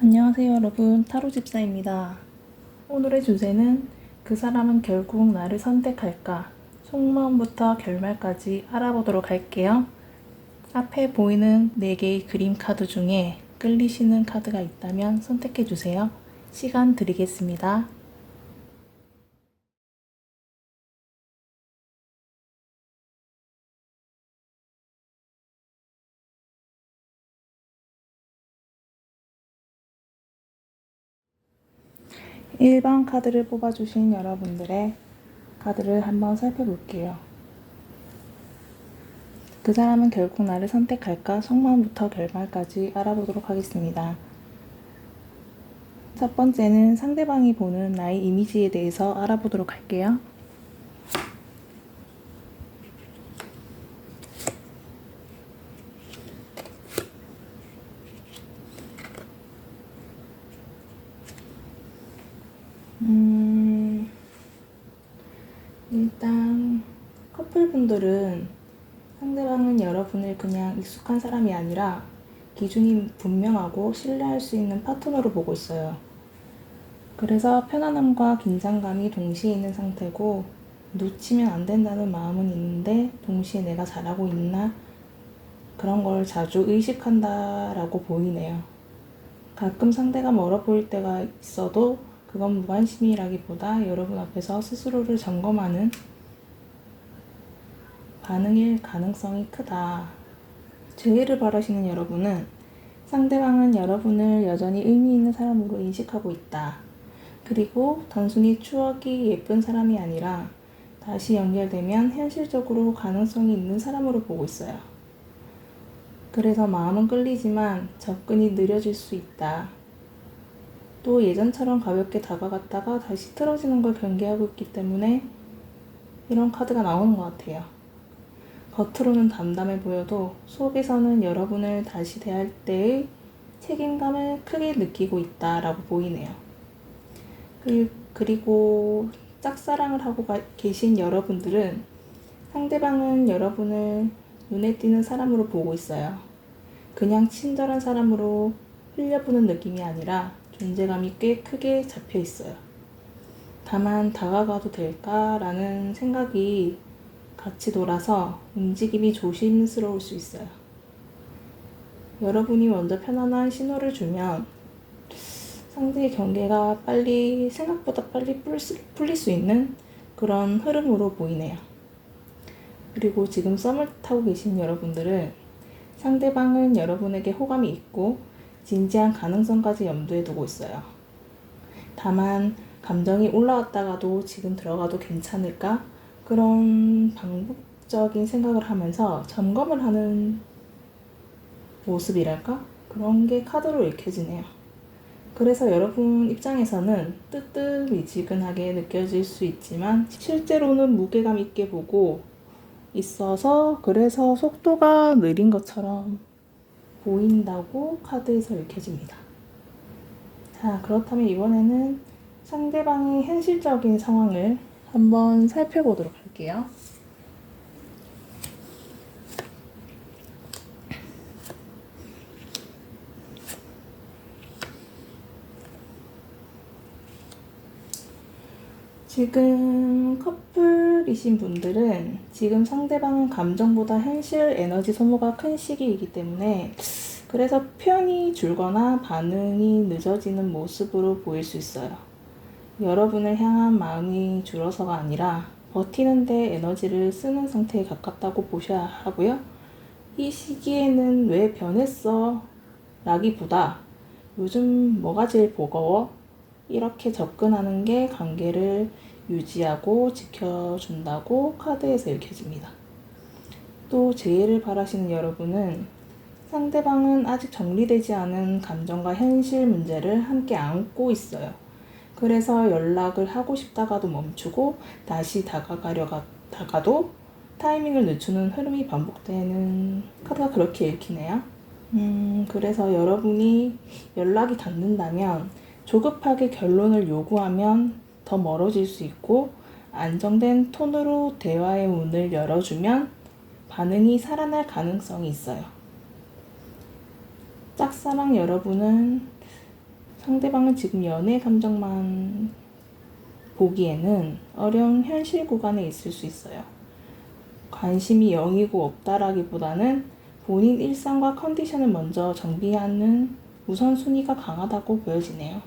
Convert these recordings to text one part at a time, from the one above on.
안녕하세요 여러분, 타로집사입니다. 오늘의 주제는 그 사람은 결국 나를 선택할까? 속마음부터 결말까지 알아보도록 할게요. 앞에 보이는 4개의 그림 카드 중에 끌리시는 카드가 있다면 선택해주세요. 시간 드리겠습니다. (1번) 카드를 뽑아주신 여러분들의 카드를 한번 살펴볼게요. 그 사람은 결국 나를 선택할까? 속마음부터 결말까지 알아보도록 하겠습니다. 첫 번째는 상대방이 보는 나의 이미지에 대해서 알아보도록 할게요. 일단 커플분들은 상대방은 여러분을 그냥 익숙한 사람이 아니라 기준이 분명하고 신뢰할 수 있는 파트너로 보고 있어요. 그래서 편안함과 긴장감이 동시에 있는 상태고, 놓치면 안 된다는 마음은 있는데 동시에 내가 잘하고 있나? 그런 걸 자주 의식한다라고 보이네요. 가끔 상대가 멀어 보일 때가 있어도 그건 무관심이라기보다 여러분 앞에서 스스로를 점검하는 반응일 가능성이 크다. 재회를 바라시는 여러분은 상대방은 여러분을 여전히 의미 있는 사람으로 인식하고 있다. 그리고 단순히 추억이 예쁜 사람이 아니라 다시 연결되면 현실적으로 가능성이 있는 사람으로 보고 있어요. 그래서 마음은 끌리지만 접근이 느려질 수 있다. 또 예전처럼 가볍게 다가갔다가 다시 틀어지는 걸 경계하고 있기 때문에 이런 카드가 나오는 것 같아요. 겉으로는 담담해 보여도 속에서는 여러분을 다시 대할 때의 책임감을 크게 느끼고 있다라고 보이네요. 그리고 짝사랑을 하고 계신 여러분들은 상대방은 여러분을 눈에 띄는 사람으로 보고 있어요. 그냥 친절한 사람으로 흘려보는 느낌이 아니라 존재감이 꽤 크게 잡혀 있어요. 다만 다가가도 될까라는 생각이 같이 돌아서 움직임이 조심스러울 수 있어요. 여러분이 먼저 편안한 신호를 주면 상대의 경계가 생각보다 빨리 풀릴 수 있는 그런 흐름으로 보이네요. 그리고 지금 썸을 타고 계신 여러분들은 상대방은 여러분에게 호감이 있고 진지한 가능성까지 염두에 두고 있어요. 다만 감정이 올라왔다가도 지금 들어가도 괜찮을까? 그런 반복적인 생각을 하면서 점검을 하는 모습이랄까? 그런 게 카드로 읽혀지네요. 그래서 여러분 입장에서는 뜨뜻미지근하게 느껴질 수 있지만 실제로는 무게감 있게 보고 있어서 그래서 속도가 느린 것처럼 보인다고 카드에서 읽혀집니다. 자, 그렇다면 이번에는 상대방의 현실적인 상황을 한번 살펴보도록 할게요. 지금 커플이신 분들은 지금 상대방은 감정보다 현실 에너지 소모가 큰 시기이기 때문에 그래서 표현이 줄거나 반응이 늦어지는 모습으로 보일 수 있어요. 여러분을 향한 마음이 줄어서가 아니라 버티는데 에너지를 쓰는 상태에 가깝다고 보셔야 하고요. 이 시기에는 왜 변했어? 라기보다 요즘 뭐가 제일 버거워? 이렇게 접근하는 게 관계를 유지하고 지켜준다고 카드에서 읽혀집니다. 또 재해를 바라시는 여러분은 상대방은 아직 정리되지 않은 감정과 현실 문제를 함께 안고 있어요. 그래서 연락을 하고 싶다가도 멈추고 다시 다가가려다가도 타이밍을 늦추는 흐름이 반복되는 카드가 그렇게 읽히네요. 그래서 여러분이 연락이 닿는다면 조급하게 결론을 요구하면 더 멀어질 수 있고, 안정된 톤으로 대화의 문을 열어주면 반응이 살아날 가능성이 있어요. 짝사랑 여러분은 상대방은 지금 연애 감정만 보기에는 어려운 현실 구간에 있을 수 있어요. 관심이 0이고 없다라기보다는 본인 일상과 컨디션을 먼저 정비하는 우선순위가 강하다고 보여지네요.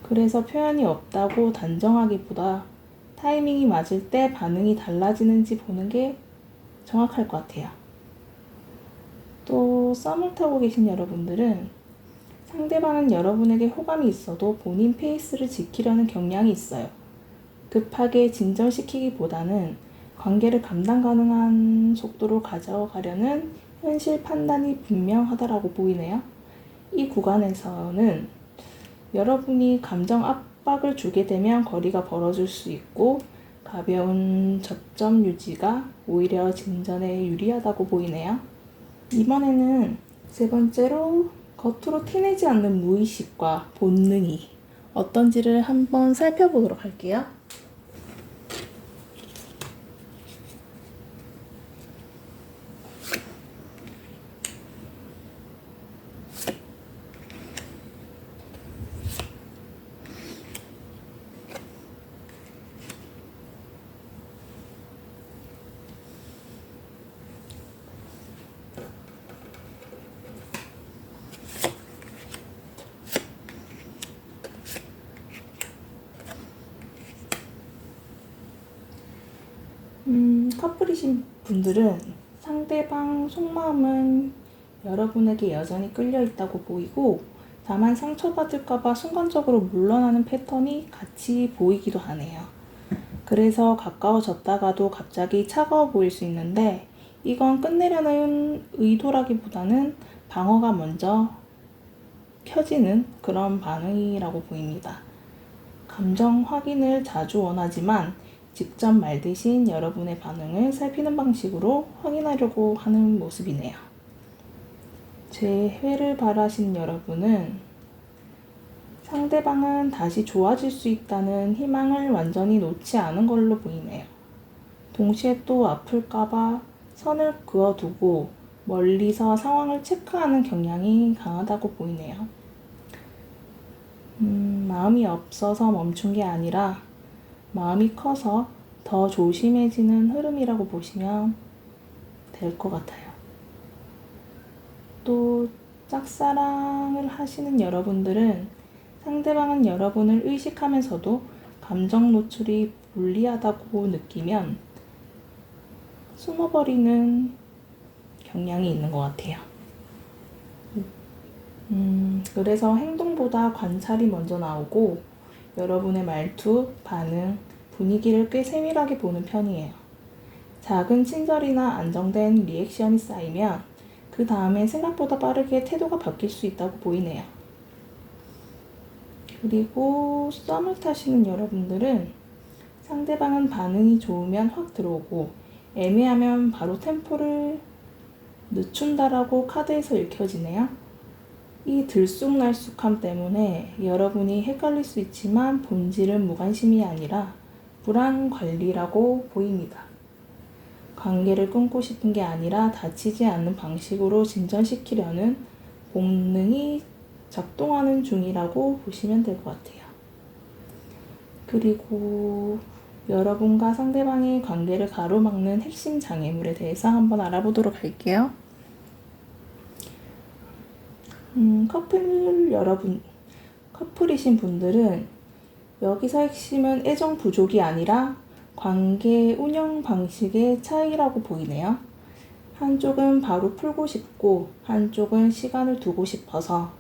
그래서 표현이 없다고 단정하기보다 타이밍이 맞을 때 반응이 달라지는지 보는 게 정확할 것 같아요. 또 썸을 타고 계신 여러분들은 상대방은 여러분에게 호감이 있어도 본인 페이스를 지키려는 경향이 있어요. 급하게 진전시키기보다는 관계를 감당 가능한 속도로 가져가려는 현실 판단이 분명하다라고 보이네요. 이 구간에서는 여러분이 감정 압박을 주게 되면 거리가 벌어질 수 있고 가벼운 접점 유지가 오히려 진전에 유리하다고 보이네요. 이번에는 세 번째로 겉으로 티내지 않는 무의식과 본능이 어떤지를 한번 살펴보도록 할게요. 커플이신 분들은 상대방 속마음은 여러분에게 여전히 끌려 있다고 보이고 다만 상처받을까봐 순간적으로 물러나는 패턴이 같이 보이기도 하네요. 그래서 가까워졌다가도 갑자기 차가워 보일 수 있는데 이건 끝내려는 의도라기보다는 방어가 먼저 켜지는 그런 반응이라고 보입니다. 감정 확인을 자주 원하지만 직접 말 대신 여러분의 반응을 살피는 방식으로 확인하려고 하는 모습이네요. 재회를 바라시는 여러분은 상대방은 다시 좋아질 수 있다는 희망을 완전히 놓지 않은 걸로 보이네요. 동시에 또 아플까봐 선을 그어두고 멀리서 상황을 체크하는 경향이 강하다고 보이네요. 마음이 없어서 멈춘 게 아니라 마음이 커서 더 조심해지는 흐름이라고 보시면 될 것 같아요. 또 짝사랑을 하시는 여러분들은 상대방은 여러분을 의식하면서도 감정 노출이 불리하다고 느끼면 숨어버리는 경향이 있는 것 같아요. 그래서 행동보다 관찰이 먼저 나오고 여러분의 말투, 반응, 분위기를 꽤 세밀하게 보는 편이에요. 작은 친절이나 안정된 리액션이 쌓이면 그 다음에 생각보다 빠르게 태도가 바뀔 수 있다고 보이네요. 그리고 썸을 타시는 여러분들은 상대방은 반응이 좋으면 확 들어오고 애매하면 바로 템포를 늦춘다라고 카드에서 읽혀지네요. 이 들쑥날쑥함 때문에 여러분이 헷갈릴 수 있지만 본질은 무관심이 아니라 불안 관리라고 보입니다. 관계를 끊고 싶은 게 아니라 다치지 않는 방식으로 진전시키려는 본능이 작동하는 중이라고 보시면 될 것 같아요. 그리고 여러분과 상대방의 관계를 가로막는 핵심 장애물에 대해서 한번 알아보도록 할게요. 커플이신 분들은 여기서 핵심은 애정 부족이 아니라 관계 운영 방식의 차이라고 보이네요. 한쪽은 바로 풀고 싶고 한쪽은 시간을 두고 싶어서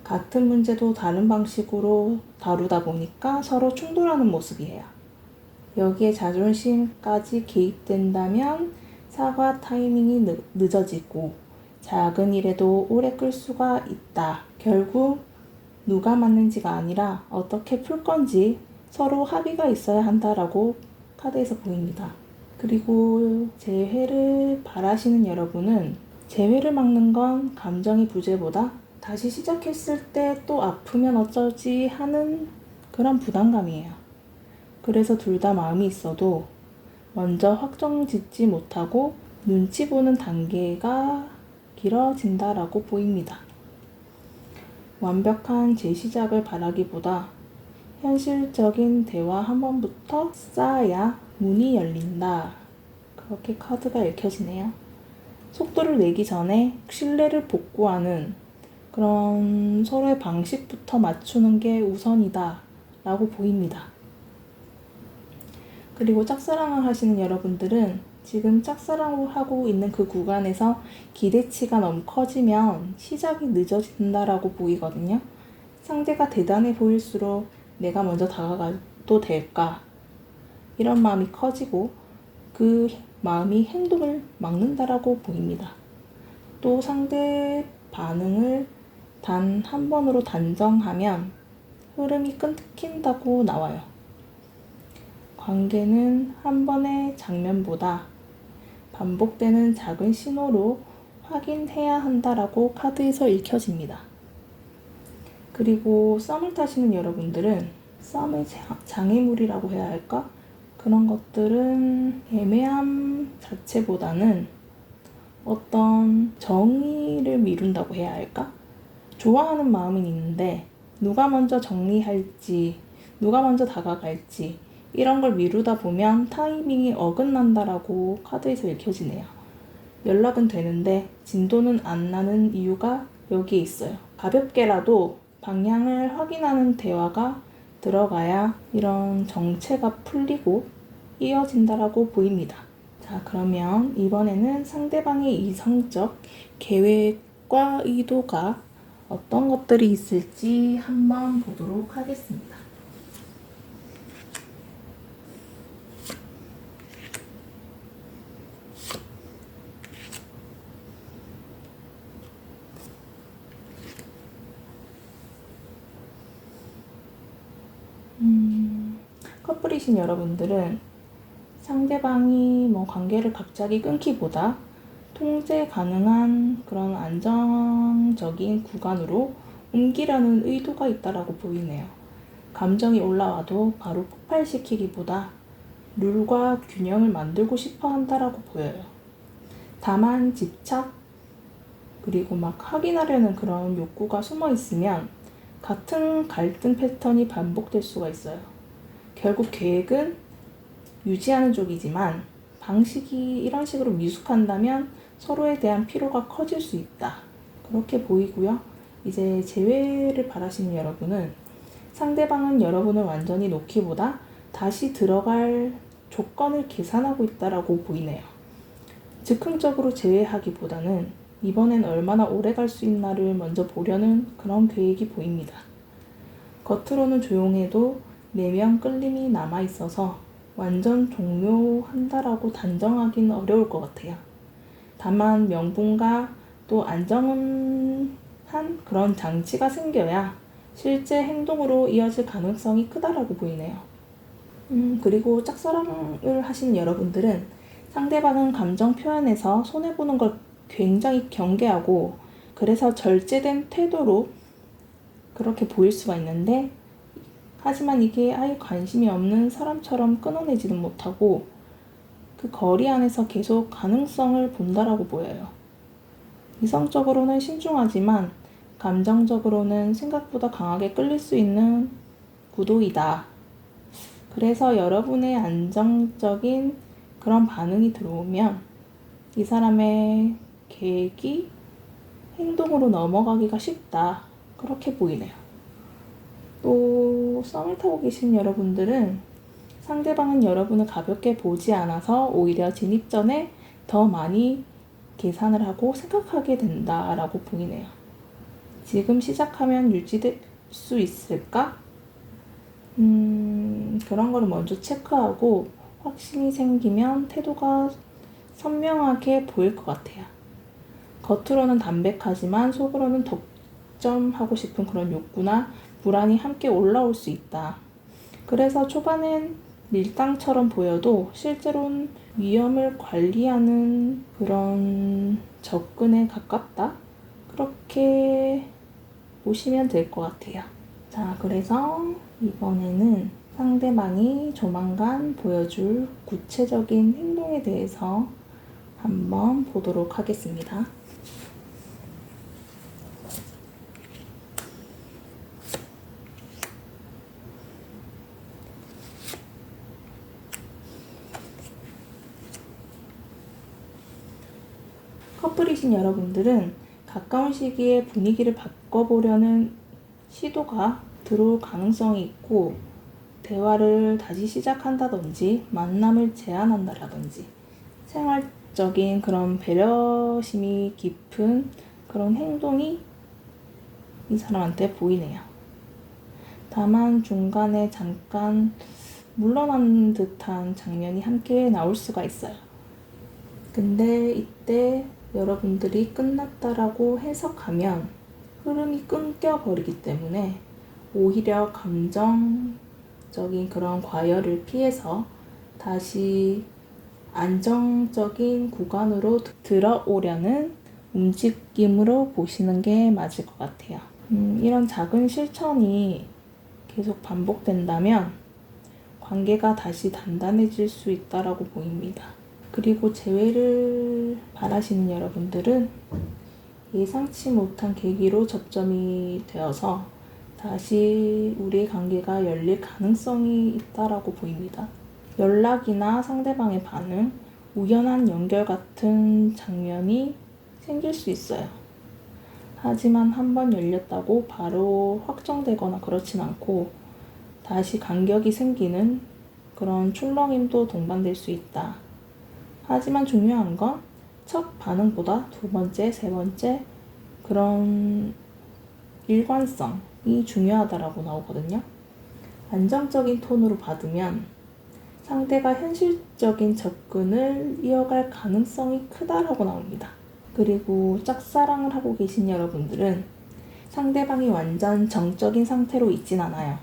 같은 문제도 다른 방식으로 다루다 보니까 서로 충돌하는 모습이에요. 여기에 자존심까지 개입된다면 사과 타이밍이 늦어지고 작은 일에도 오래 끌 수가 있다. 결국 누가 맞는지가 아니라 어떻게 풀 건지 서로 합의가 있어야 한다라고 카드에서 보입니다. 그리고 재회를 바라시는 여러분은 재회를 막는 건 감정의 부재보다 다시 시작했을 때 또 아프면 어쩌지 하는 그런 부담감이에요. 그래서 둘 다 마음이 있어도 먼저 확정 짓지 못하고 눈치 보는 단계가 길어진다라고 보입니다. 완벽한 재시작을 바라기보다 현실적인 대화 한 번부터 쌓아야 문이 열린다. 그렇게 카드가 읽혀지네요. 속도를 내기 전에 신뢰를 복구하는 그런 서로의 방식부터 맞추는 게 우선이다 라고 보입니다. 그리고 짝사랑을 하시는 여러분들은 지금 짝사랑을 하고 있는 그 구간에서 기대치가 너무 커지면 시작이 늦어진다라고 보이거든요. 상대가 대단해 보일수록 내가 먼저 다가가도 될까? 이런 마음이 커지고 그 마음이 행동을 막는다라고 보입니다. 또 상대 반응을 단 한 번으로 단정하면 흐름이 끊긴다고 나와요. 관계는 한 번의 장면보다 반복되는 작은 신호로 확인해야 한다라고 카드에서 읽혀집니다. 그리고 썸을 타시는 여러분들은 썸의 장애물이라고 해야 할까? 그런 것들은 애매함 자체보다는 어떤 정의를 미룬다고 해야 할까? 좋아하는 마음은 있는데 누가 먼저 정리할지, 누가 먼저 다가갈지 이런 걸 미루다 보면 타이밍이 어긋난다라고 카드에서 읽혀지네요. 연락은 되는데 진도는 안 나는 이유가 여기에 있어요. 가볍게라도 방향을 확인하는 대화가 들어가야 이런 정체가 풀리고 이어진다라고 보입니다. 자, 그러면 이번에는 상대방의 이성적 계획과 의도가 어떤 것들이 있을지 한번 보도록 하겠습니다. 커플이신 여러분들은 상대방이 관계를 갑자기 끊기보다 통제 가능한 그런 안정적인 구간으로 옮기려는 의도가 있다라고 보이네요. 감정이 올라와도 바로 폭발시키기보다 룰과 균형을 만들고 싶어 한다라고 보여요. 다만 집착 그리고 확인하려는 그런 욕구가 숨어 있으면 같은 갈등 패턴이 반복될 수가 있어요. 결국 계획은 유지하는 쪽이지만 방식이 이런 식으로 미숙한다면 서로에 대한 피로가 커질 수 있다. 그렇게 보이고요. 이제 재회를 바라시는 여러분은 상대방은 여러분을 완전히 놓기보다 다시 들어갈 조건을 계산하고 있다라고 보이네요. 즉흥적으로 재회하기보다는 이번엔 얼마나 오래 갈 수 있나를 먼저 보려는 그런 계획이 보입니다. 겉으로는 조용해도 내면 끌림이 남아있어서 완전 종료한다라고 단정하기는 어려울 것 같아요. 다만 명분과 또 안정한 그런 장치가 생겨야 실제 행동으로 이어질 가능성이 크다라고 보이네요. 그리고 짝사랑을 하시는 여러분들은 상대방은 감정 표현에서 손해보는 걸 굉장히 경계하고 그래서 절제된 태도로 그렇게 보일 수가 있는데 하지만 이게 아예 관심이 없는 사람처럼 끊어내지는 못하고 그 거리 안에서 계속 가능성을 본다라고 보여요. 이성적으로는 신중하지만 감정적으로는 생각보다 강하게 끌릴 수 있는 구도이다. 그래서 여러분의 안정적인 그런 반응이 들어오면 이 사람의 계획이 행동으로 넘어가기가 쉽다. 그렇게 보이네요. 또 썸을 타고 계신 여러분들은 상대방은 여러분을 가볍게 보지 않아서 오히려 진입 전에 더 많이 계산을 하고 생각하게 된다라고 보이네요. 지금 시작하면 유지될 수 있을까? 그런 거를 먼저 체크하고 확신이 생기면 태도가 선명하게 보일 것 같아요. 겉으로는 담백하지만 속으로는 득점하고 싶은 그런 욕구나 불안이 함께 올라올 수 있다. 그래서 초반엔 밀당처럼 보여도 실제로는 위험을 관리하는 그런 접근에 가깝다. 그렇게 보시면 될 것 같아요. 자, 그래서 이번에는 상대방이 조만간 보여줄 구체적인 행동에 대해서 한번 보도록 하겠습니다. 커플이신 여러분들은 가까운 시기에 분위기를 바꿔보려는 시도가 들어올 가능성이 있고, 대화를 다시 시작한다든지 만남을 제안한다라든지 생활적인 그런 배려심이 깊은 그런 행동이 이 사람한테 보이네요. 다만 중간에 잠깐 물러난 듯한 장면이 함께 나올 수가 있어요. 근데 이때 여러분들이 끝났다라고 해석하면 흐름이 끊겨버리기 때문에 오히려 감정적인 그런 과열을 피해서 다시 안정적인 구간으로 들어오려는 움직임으로 보시는 게 맞을 것 같아요. 이런 작은 실천이 계속 반복된다면 관계가 다시 단단해질 수 있다라고 보입니다. 그리고 재회를 바라시는 여러분들은 예상치 못한 계기로 접점이 되어서 다시 우리의 관계가 열릴 가능성이 있다라고 보입니다. 연락이나 상대방의 반응, 우연한 연결 같은 장면이 생길 수 있어요. 하지만 한번 열렸다고 바로 확정되거나 그렇진 않고 다시 간격이 생기는 그런 출렁임도 동반될 수 있다. 하지만 중요한 건 첫 반응보다 두 번째, 세 번째 그런 일관성이 중요하다라고 나오거든요. 안정적인 톤으로 받으면 상대가 현실적인 접근을 이어갈 가능성이 크다라고 나옵니다. 그리고 짝사랑을 하고 계신 여러분들은 상대방이 완전 정적인 상태로 있진 않아요.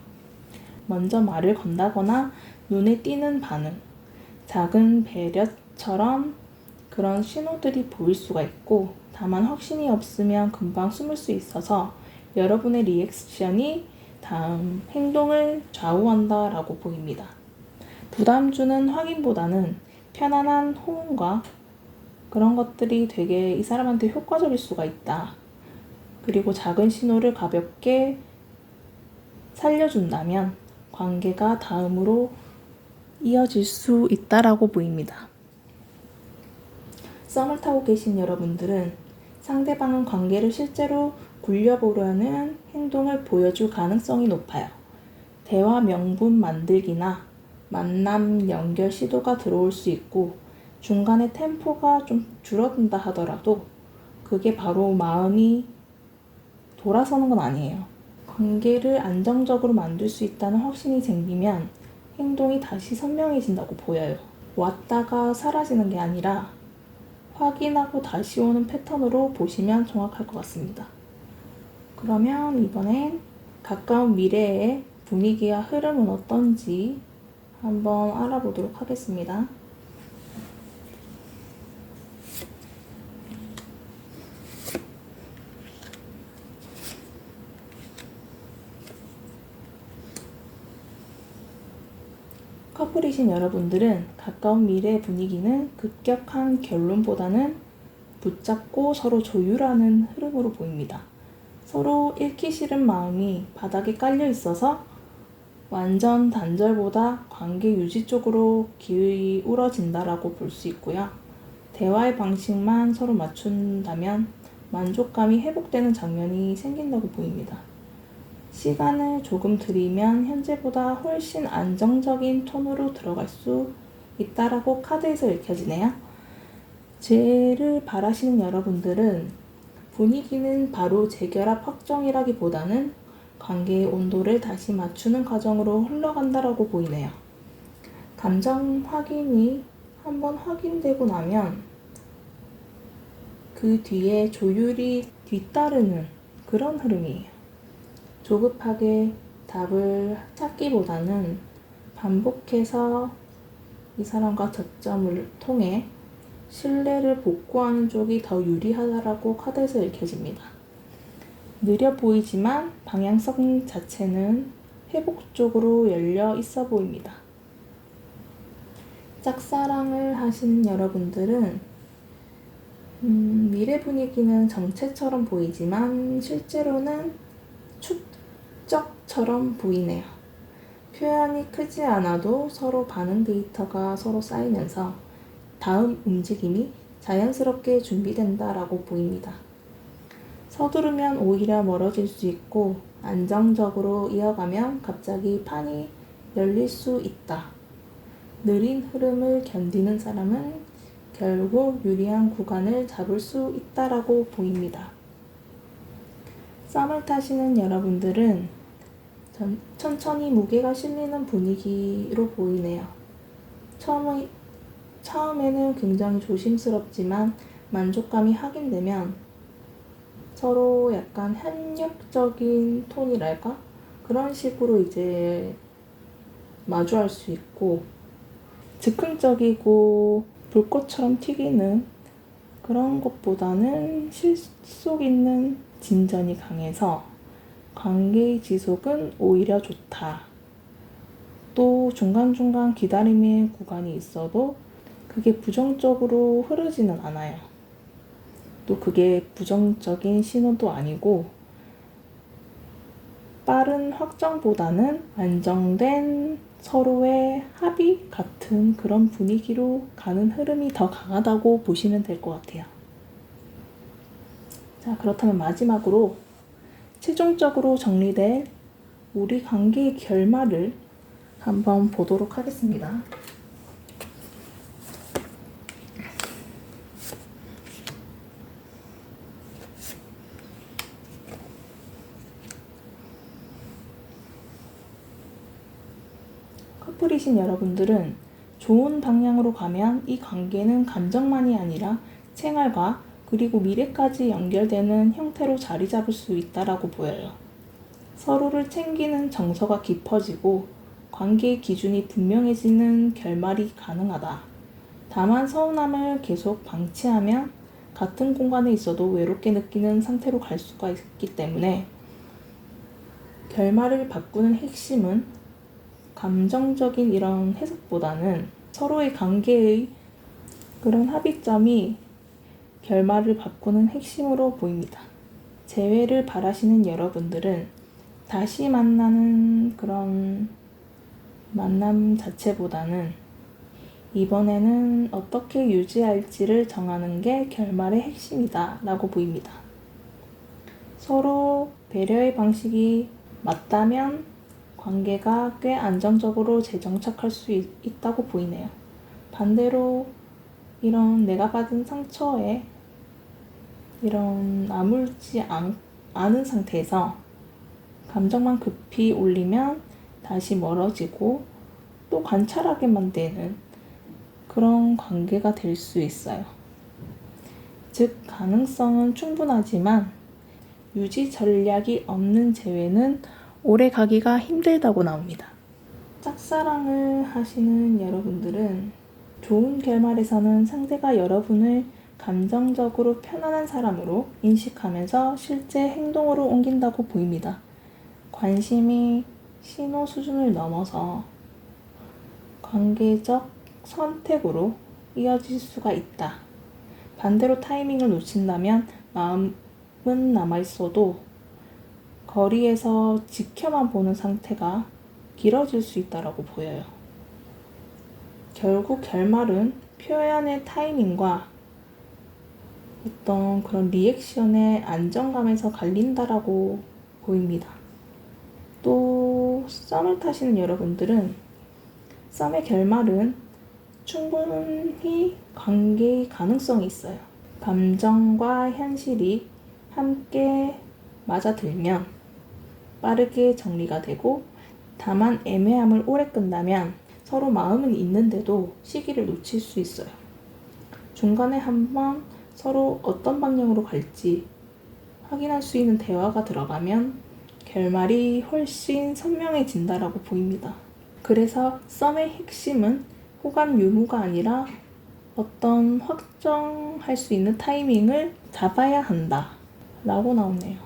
먼저 말을 건다거나 눈에 띄는 반응, 작은 배려처럼 그런 신호들이 보일 수가 있고, 다만 확신이 없으면 금방 숨을 수 있어서 여러분의 리액션이 다음 행동을 좌우한다라고 보입니다. 부담 주는 확인보다는 편안한 호응과 그런 것들이 되게 이 사람한테 효과적일 수가 있다. 그리고 작은 신호를 가볍게 살려준다면 관계가 다음으로 이어질 수 있다라고 보입니다. 썸을 타고 계신 여러분들은 상대방은 관계를 실제로 굴려보려는 행동을 보여줄 가능성이 높아요. 대화 명분 만들기나 만남 연결 시도가 들어올 수 있고, 중간에 템포가 좀 줄어든다 하더라도 그게 바로 마음이 돌아서는 건 아니에요. 관계를 안정적으로 만들 수 있다는 확신이 생기면 행동이 다시 선명해진다고 보여요. 왔다가 사라지는 게 아니라 확인하고 다시 오는 패턴으로 보시면 정확할 것 같습니다. 그러면 이번엔 가까운 미래의 분위기와 흐름은 어떤지 한번 알아보도록 하겠습니다. 커플이신 여러분들은 가까운 미래의 분위기는 급격한 결론보다는 붙잡고 서로 조율하는 흐름으로 보입니다. 서로 잃기 싫은 마음이 바닥에 깔려 있어서 완전 단절보다 관계 유지 쪽으로 기울어진다라고 볼 수 있고요. 대화의 방식만 서로 맞춘다면 만족감이 회복되는 장면이 생긴다고 보입니다. 시간을 조금 들이면 현재보다 훨씬 안정적인 톤으로 들어갈 수 있다라고 카드에서 읽혀지네요. 재회를 바라시는 여러분들은 분위기는 바로 재결합 확정이라기보다는 관계의 온도를 다시 맞추는 과정으로 흘러간다라고 보이네요. 감정 확인이 한번 확인되고 나면 그 뒤에 조율이 뒤따르는 그런 흐름이에요. 조급하게 답을 찾기보다는 반복해서 이 사람과 저점을 통해 신뢰를 복구하는 쪽이 더 유리하다라고 카드에서 읽혀집니다. 느려 보이지만 방향성 자체는 회복 쪽으로 열려 있어 보입니다. 짝사랑을 하신 여러분들은 미래 분위기는 정체처럼 보이지만 실제로는 축적처럼 보이네요. 표현이 크지 않아도 서로 반응 데이터가 서로 쌓이면서 다음 움직임이 자연스럽게 준비된다라고 보입니다. 서두르면 오히려 멀어질 수 있고 안정적으로 이어가면 갑자기 판이 열릴 수 있다. 느린 흐름을 견디는 사람은 결국 유리한 구간을 잡을 수 있다라고 보입니다. 썸을 타시는 여러분들은 천천히 무게가 실리는 분위기로 보이네요. 처음에는 굉장히 조심스럽지만 만족감이 확인되면 서로 약간 협력적인 톤이랄까? 그런 식으로 이제 마주할 수 있고 즉흥적이고 불꽃처럼 튀기는 그런 것보다는 실속 있는 진전이 강해서 관계의 지속은 오히려 좋다. 또 중간중간 기다림의 구간이 있어도 그게 부정적으로 흐르지는 않아요. 또 그게 부정적인 신호도 아니고 빠른 확정보다는 안정된 서로의 합의 같은 그런 분위기로 가는 흐름이 더 강하다고 보시면 될 것 같아요. 자, 그렇다면 마지막으로 최종적으로 정리될 우리 관계의 결말을 한번 보도록 하겠습니다. 커플이신 여러분들은 좋은 방향으로 가면 이 관계는 감정만이 아니라 생활과 그리고 미래까지 연결되는 형태로 자리 잡을 수 있다라고 보여요. 서로를 챙기는 정서가 깊어지고 관계의 기준이 분명해지는 결말이 가능하다. 다만 서운함을 계속 방치하면 같은 공간에 있어도 외롭게 느끼는 상태로 갈 수가 있기 때문에 결말을 바꾸는 핵심은 감정적인 이런 해석보다는 서로의 관계의 그런 합의점이 결말을 바꾸는 핵심으로 보입니다. 재회를 바라시는 여러분들은 다시 만나는 그런 만남 자체보다는 이번에는 어떻게 유지할지를 정하는 게 결말의 핵심이다 라고 보입니다. 서로 배려의 방식이 맞다면 관계가 꽤 안정적으로 재정착할 수 있다고 보이네요. 반대로 이런 내가 받은 상처에 이런 아물지 않은 상태에서 감정만 급히 올리면 다시 멀어지고 또 관찰하게만 되는 그런 관계가 될 수 있어요. 즉 가능성은 충분하지만 유지 전략이 없는 재회는 오래 가기가 힘들다고 나옵니다. 짝사랑을 하시는 여러분들은 좋은 결말에서는 상대가 여러분을 감정적으로 편안한 사람으로 인식하면서 실제 행동으로 옮긴다고 보입니다. 관심이 신호 수준을 넘어서 관계적 선택으로 이어질 수가 있다. 반대로 타이밍을 놓친다면 마음은 남아있어도 거리에서 지켜만 보는 상태가 길어질 수 있다고 보여요. 결국 결말은 표현의 타이밍과 어떤 그런 리액션의 안정감에서 갈린다라고 보입니다. 또 썸을 타시는 여러분들은 썸의 결말은 충분히 관계의 가능성이 있어요. 감정과 현실이 함께 맞아들면 빠르게 정리가 되고 다만 애매함을 오래 끈다면 서로 마음은 있는데도 시기를 놓칠 수 있어요. 중간에 한번 서로 어떤 방향으로 갈지 확인할 수 있는 대화가 들어가면 결말이 훨씬 선명해진다라고 보입니다. 그래서 썸의 핵심은 호감 유무가 아니라 어떤 확정할 수 있는 타이밍을 잡아야 한다 라고 나오네요.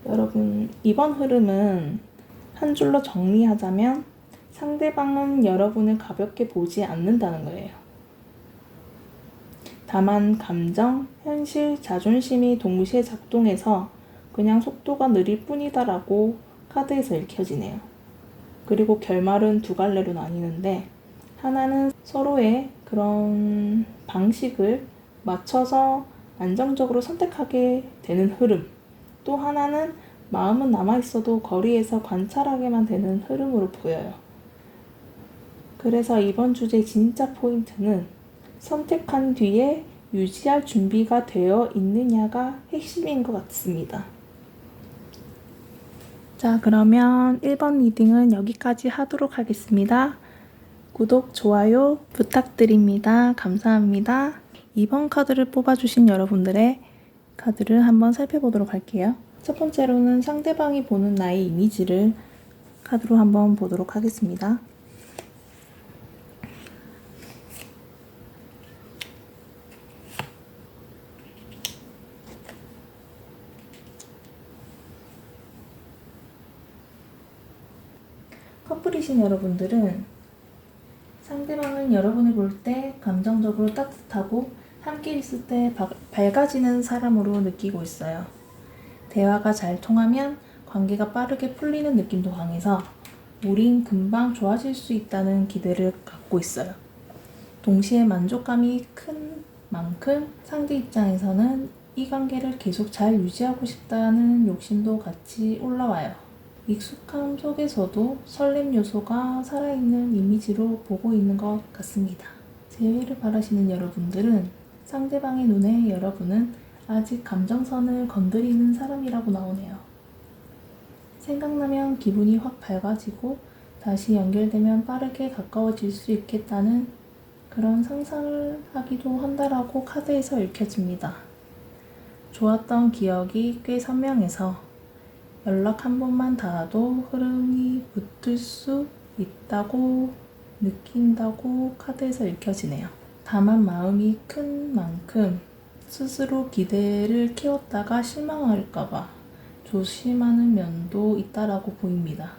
여러분, 이번 흐름은 한 줄로 정리하자면 상대방은 여러분을 가볍게 보지 않는다는 거예요. 다만 감정, 현실, 자존심이 동시에 작동해서 그냥 속도가 느릴 뿐이다라고 카드에서 읽혀지네요. 그리고 결말은 두 갈래로 나뉘는데 하나는 서로의 그런 방식을 맞춰서 안정적으로 선택하게 되는 흐름. 또 하나는 마음은 남아있어도 거리에서 관찰하게만 되는 흐름으로 보여요. 그래서 이번 주제 진짜 포인트는 선택한 뒤에 유지할 준비가 되어 있느냐가 핵심인 것 같습니다. 자, 그러면 1번 리딩은 여기까지 하도록 하겠습니다. 구독, 좋아요 부탁드립니다. 감사합니다. 2번 카드를 뽑아주신 여러분들의 카드를 한번 살펴보도록 할게요. 첫 번째로는 상대방이 보는 나의 이미지를 카드로 한번 보도록 하겠습니다. 커플이신 여러분들은 상대방은 여러분을 볼 때 감정적으로 따뜻하고 함께 있을 때 밝아지는 사람으로 느끼고 있어요. 대화가 잘 통하면 관계가 빠르게 풀리는 느낌도 강해서 우린 금방 좋아질 수 있다는 기대를 갖고 있어요. 동시에 만족감이 큰 만큼 상대 입장에서는 이 관계를 계속 잘 유지하고 싶다는 욕심도 같이 올라와요. 익숙함 속에서도 설렘 요소가 살아있는 이미지로 보고 있는 것 같습니다. 재회를 바라시는 여러분들은 상대방의 눈에 여러분은 아직 감정선을 건드리는 사람이라고 나오네요. 생각나면 기분이 확 밝아지고 다시 연결되면 빠르게 가까워질 수 있겠다는 그런 상상을 하기도 한다라고 카드에서 읽혀집니다. 좋았던 기억이 꽤 선명해서 연락 한 번만 닿아도 흐름이 붙을 수 있다고 느낀다고 카드에서 읽혀지네요. 다만 마음이 큰 만큼 스스로 기대를 키웠다가 실망할까봐 조심하는 면도 있다라고 보입니다.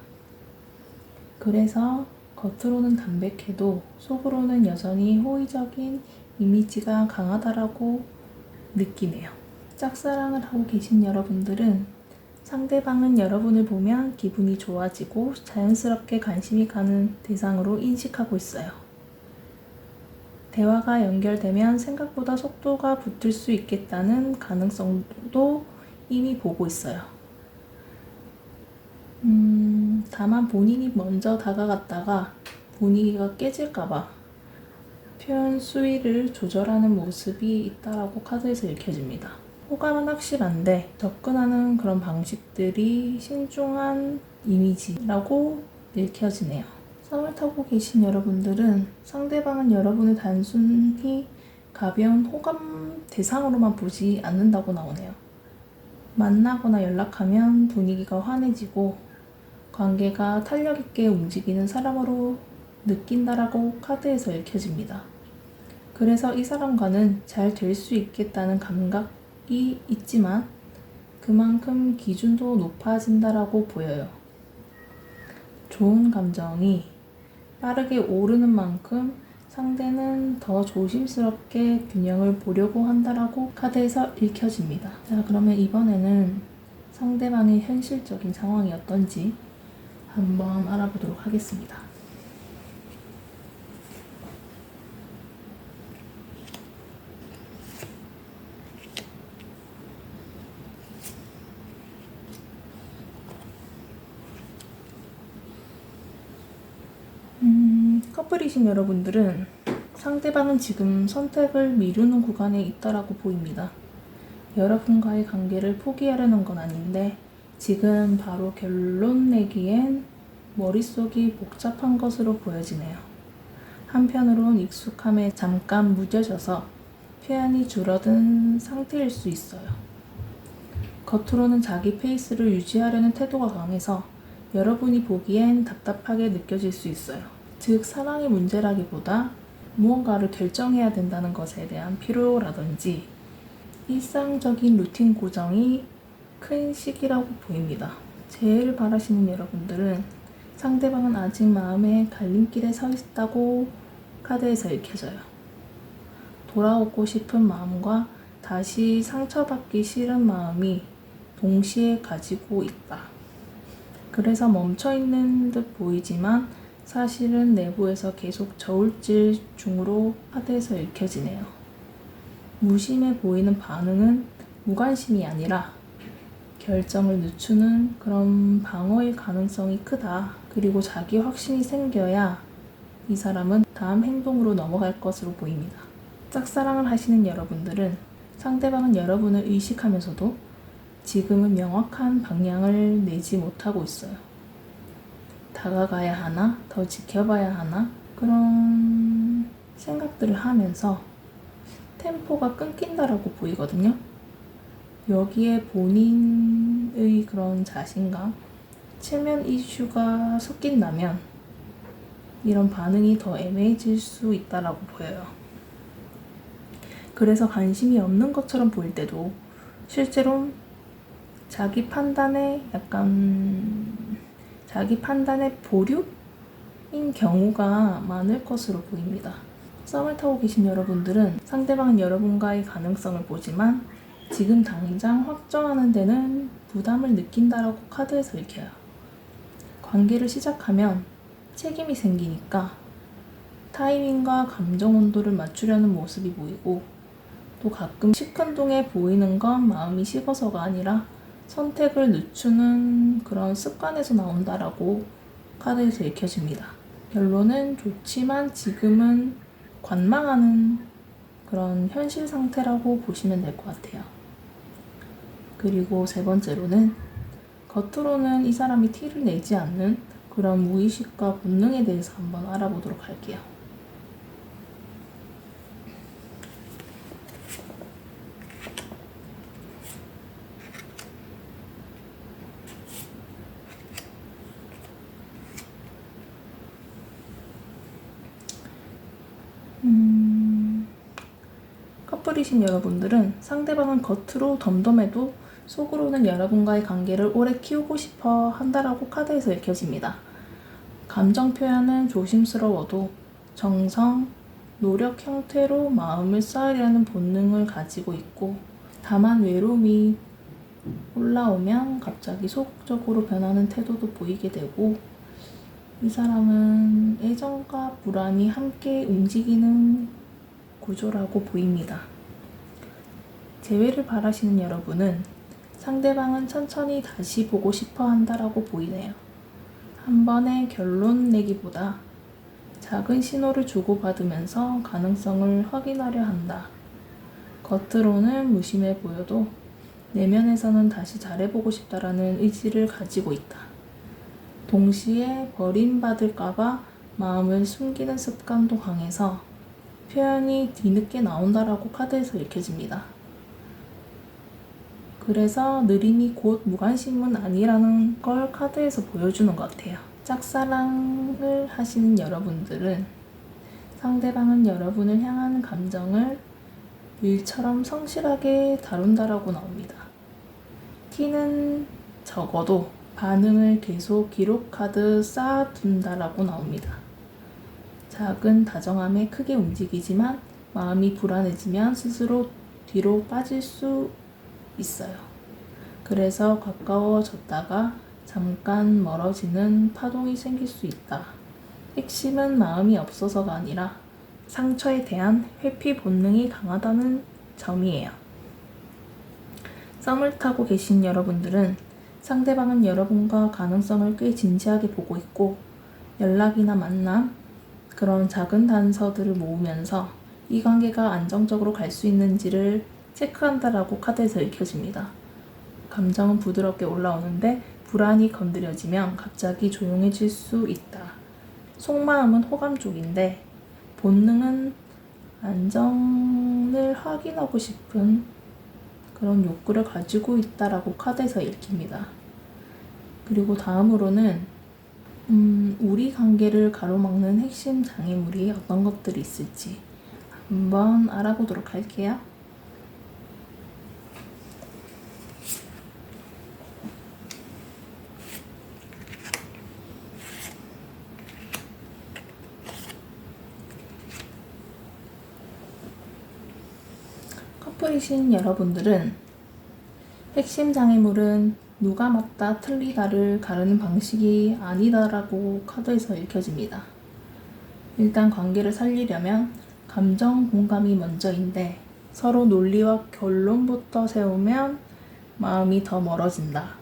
그래서 겉으로는 담백해도 속으로는 여전히 호의적인 이미지가 강하다라고 느끼네요. 짝사랑을 하고 계신 여러분들은 상대방은 여러분을 보면 기분이 좋아지고 자연스럽게 관심이 가는 대상으로 인식하고 있어요. 대화가 연결되면 생각보다 속도가 붙을 수 있겠다는 가능성도 이미 보고 있어요. 다만 본인이 먼저 다가갔다가 분위기가 깨질까봐 표현 수위를 조절하는 모습이 있다라고 카드에서 읽혀집니다. 호감은 확실한데 접근하는 그런 방식들이 신중한 이미지라고 읽혀지네요. 썸을 타고 계신 여러분들은 상대방은 여러분을 단순히 가벼운 호감 대상으로만 보지 않는다고 나오네요. 만나거나 연락하면 분위기가 환해지고 관계가 탄력 있게 움직이는 사람으로 느낀다라고 카드에서 읽혀집니다. 그래서 이 사람과는 잘 될 수 있겠다는 감각이 있지만 그만큼 기준도 높아진다라고 보여요. 좋은 감정이 빠르게 오르는 만큼 상대는 더 조심스럽게 균형을 보려고 한다라고 카드에서 읽혀집니다. 자, 그러면 이번에는 상대방의 현실적인 상황이 어떤지 한번 알아보도록 하겠습니다. 커플이신 여러분들은 상대방은 지금 선택을 미루는 구간에 있다라고 보입니다. 여러분과의 관계를 포기하려는 건 아닌데 지금 바로 결론 내기엔 머릿속이 복잡한 것으로 보여지네요. 한편으론 익숙함에 잠깐 무뎌져서 표현이 줄어든 상태일 수 있어요. 겉으로는 자기 페이스를 유지하려는 태도가 강해서 여러분이 보기엔 답답하게 느껴질 수 있어요. 즉, 사랑의 문제라기보다 무언가를 결정해야 된다는 것에 대한 피로라든지 일상적인 루틴 고정이 큰 시기라고 보입니다. 재해를 바라시는 여러분들은 상대방은 아직 마음의 갈림길에 서 있다고 카드에서 읽혀져요. 돌아오고 싶은 마음과 다시 상처받기 싫은 마음이 동시에 가지고 있다. 그래서 멈춰있는 듯 보이지만 사실은 내부에서 계속 저울질 중으로 카드에서 읽혀지네요. 무심해 보이는 반응은 무관심이 아니라 결정을 늦추는 그런 방어일 가능성이 크다. 그리고 자기 확신이 생겨야 이 사람은 다음 행동으로 넘어갈 것으로 보입니다. 짝사랑을 하시는 여러분들은 상대방은 여러분을 의식하면서도 지금은 명확한 방향을 내지 못하고 있어요. 다가가야 하나? 더 지켜봐야 하나? 그런 생각들을 하면서 템포가 끊긴다라고 보이거든요. 여기에 본인의 그런 자신감, 체면 이슈가 섞인다면 이런 반응이 더 애매해질 수 있다라고 보여요. 그래서 관심이 없는 것처럼 보일 때도 실제로 자기 판단에 보류인 경우가 많을 것으로 보입니다. 썸을 타고 계신 여러분들은 상대방은 여러분과의 가능성을 보지만 지금 당장 확정하는 데는 부담을 느낀다라고 카드에서 읽혀요. 관계를 시작하면 책임이 생기니까 타이밍과 감정 온도를 맞추려는 모습이 보이고, 또 가끔 시큰둥해 보이는 건 마음이 식어서가 아니라 선택을 늦추는 그런 습관에서 나온다라고 카드에서 읽혀집니다. 결론은 좋지만 지금은 관망하는 그런 현실 상태라고 보시면 될 것 같아요. 그리고 세 번째로는 겉으로는 이 사람이 티를 내지 않는 그런 무의식과 본능에 대해서 한번 알아보도록 할게요. 커플이신 여러분들은 상대방은 겉으로 덤덤해도 속으로는 여러분과의 관계를 오래 키우고 싶어 한다라고 카드에서 읽혀집니다. 감정 표현은 조심스러워도 정성, 노력 형태로 마음을 쌓으려는 본능을 가지고 있고, 다만 외로움이 올라오면 갑자기 소극적으로 변하는 태도도 보이게 되고, 이 사람은 애정과 불안이 함께 움직이는 구조라고 보입니다. 재회를 바라시는 여러분은 상대방은 천천히 다시 보고 싶어 한다라고 보이네요. 한 번에 결론 내기보다 작은 신호를 주고받으면서 가능성을 확인하려 한다. 겉으로는 무심해 보여도 내면에서는 다시 잘해보고 싶다라는 의지를 가지고 있다. 동시에 버림받을까봐 마음을 숨기는 습관도 강해서 표현이 뒤늦게 나온다라고 카드에서 읽혀집니다. 그래서 느림이 곧 무관심은 아니라는 걸 카드에서 보여주는 것 같아요. 짝사랑을 하시는 여러분들은 상대방은 여러분을 향하는 감정을 일처럼 성실하게 다룬다라고 나옵니다. T는 적어도 반응을 계속 기록하듯 쌓아둔다라고 나옵니다. 작은 다정함에 크게 움직이지만 마음이 불안해지면 스스로 뒤로 빠질 수 있어요. 그래서 가까워졌다가 잠깐 멀어지는 파동이 생길 수 있다. 핵심은 마음이 없어서가 아니라 상처에 대한 회피 본능이 강하다는 점이에요. 썸을 타고 계신 여러분들은 상대방은 여러분과 가능성을 꽤 진지하게 보고 있고, 연락이나 만남, 그런 작은 단서들을 모으면서 이 관계가 안정적으로 갈 수 있는지를 체크한다라고 카드에서 읽혀집니다. 감정은 부드럽게 올라오는데 불안이 건드려지면 갑자기 조용해질 수 있다. 속마음은 호감 쪽인데 본능은 안정을 확인하고 싶은 그런 욕구를 가지고 있다라고 카드에서 읽힙니다. 그리고 다음으로는 우리 관계를 가로막는 핵심 장애물이 어떤 것들이 있을지 한번 알아보도록 할게요. 커플이신 여러분들은 핵심 장애물은 누가 맞다 틀리다를 가르는 방식이 아니다라고 카드에서 읽혀집니다. 일단 관계를 살리려면 감정 공감이 먼저인데 서로 논리와 결론부터 세우면 마음이 더 멀어진다.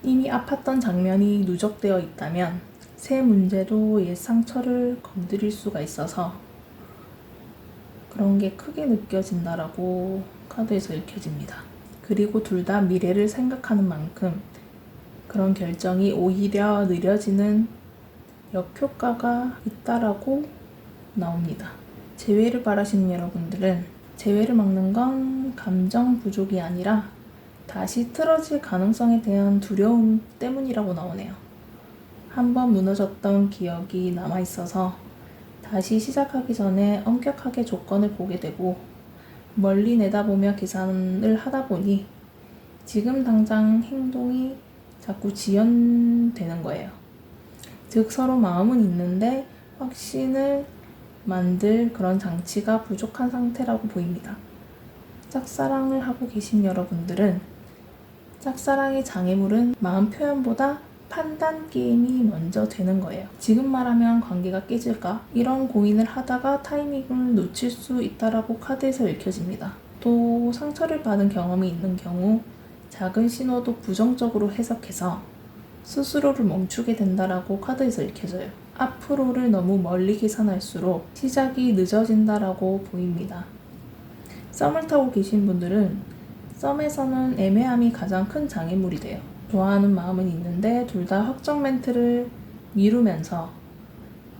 이미 아팠던 장면이 누적되어 있다면 새 문제도 옛 상처를 건드릴 수가 있어서 그런 게 크게 느껴진다라고 카드에서 읽혀집니다. 그리고 둘 다 미래를 생각하는 만큼 그런 결정이 오히려 느려지는 역효과가 있다라고 나옵니다. 재회를 바라시는 여러분들은 재회를 막는 건 감정 부족이 아니라 다시 틀어질 가능성에 대한 두려움 때문이라고 나오네요. 한번 무너졌던 기억이 남아있어서 다시 시작하기 전에 엄격하게 조건을 보게 되고 멀리 내다보며 계산을 하다 보니 지금 당장 행동이 자꾸 지연되는 거예요. 즉 서로 마음은 있는데 확신을 만들 그런 장치가 부족한 상태라고 보입니다. 짝사랑을 하고 계신 여러분들은 짝사랑의 장애물은 마음 표현보다 판단 게임이 먼저 되는 거예요. 지금 말하면 관계가 깨질까? 이런 고민을 하다가 타이밍을 놓칠 수 있다라고 카드에서 읽혀집니다. 또 상처를 받은 경험이 있는 경우 작은 신호도 부정적으로 해석해서 스스로를 멈추게 된다라고 카드에서 읽혀져요. 앞으로를 너무 멀리 계산할수록 시작이 늦어진다라고 보입니다. 썸을 타고 계신 분들은 썸에서는 애매함이 가장 큰 장애물이 돼요. 좋아하는 마음은 있는데 둘 다 확정 멘트를 미루면서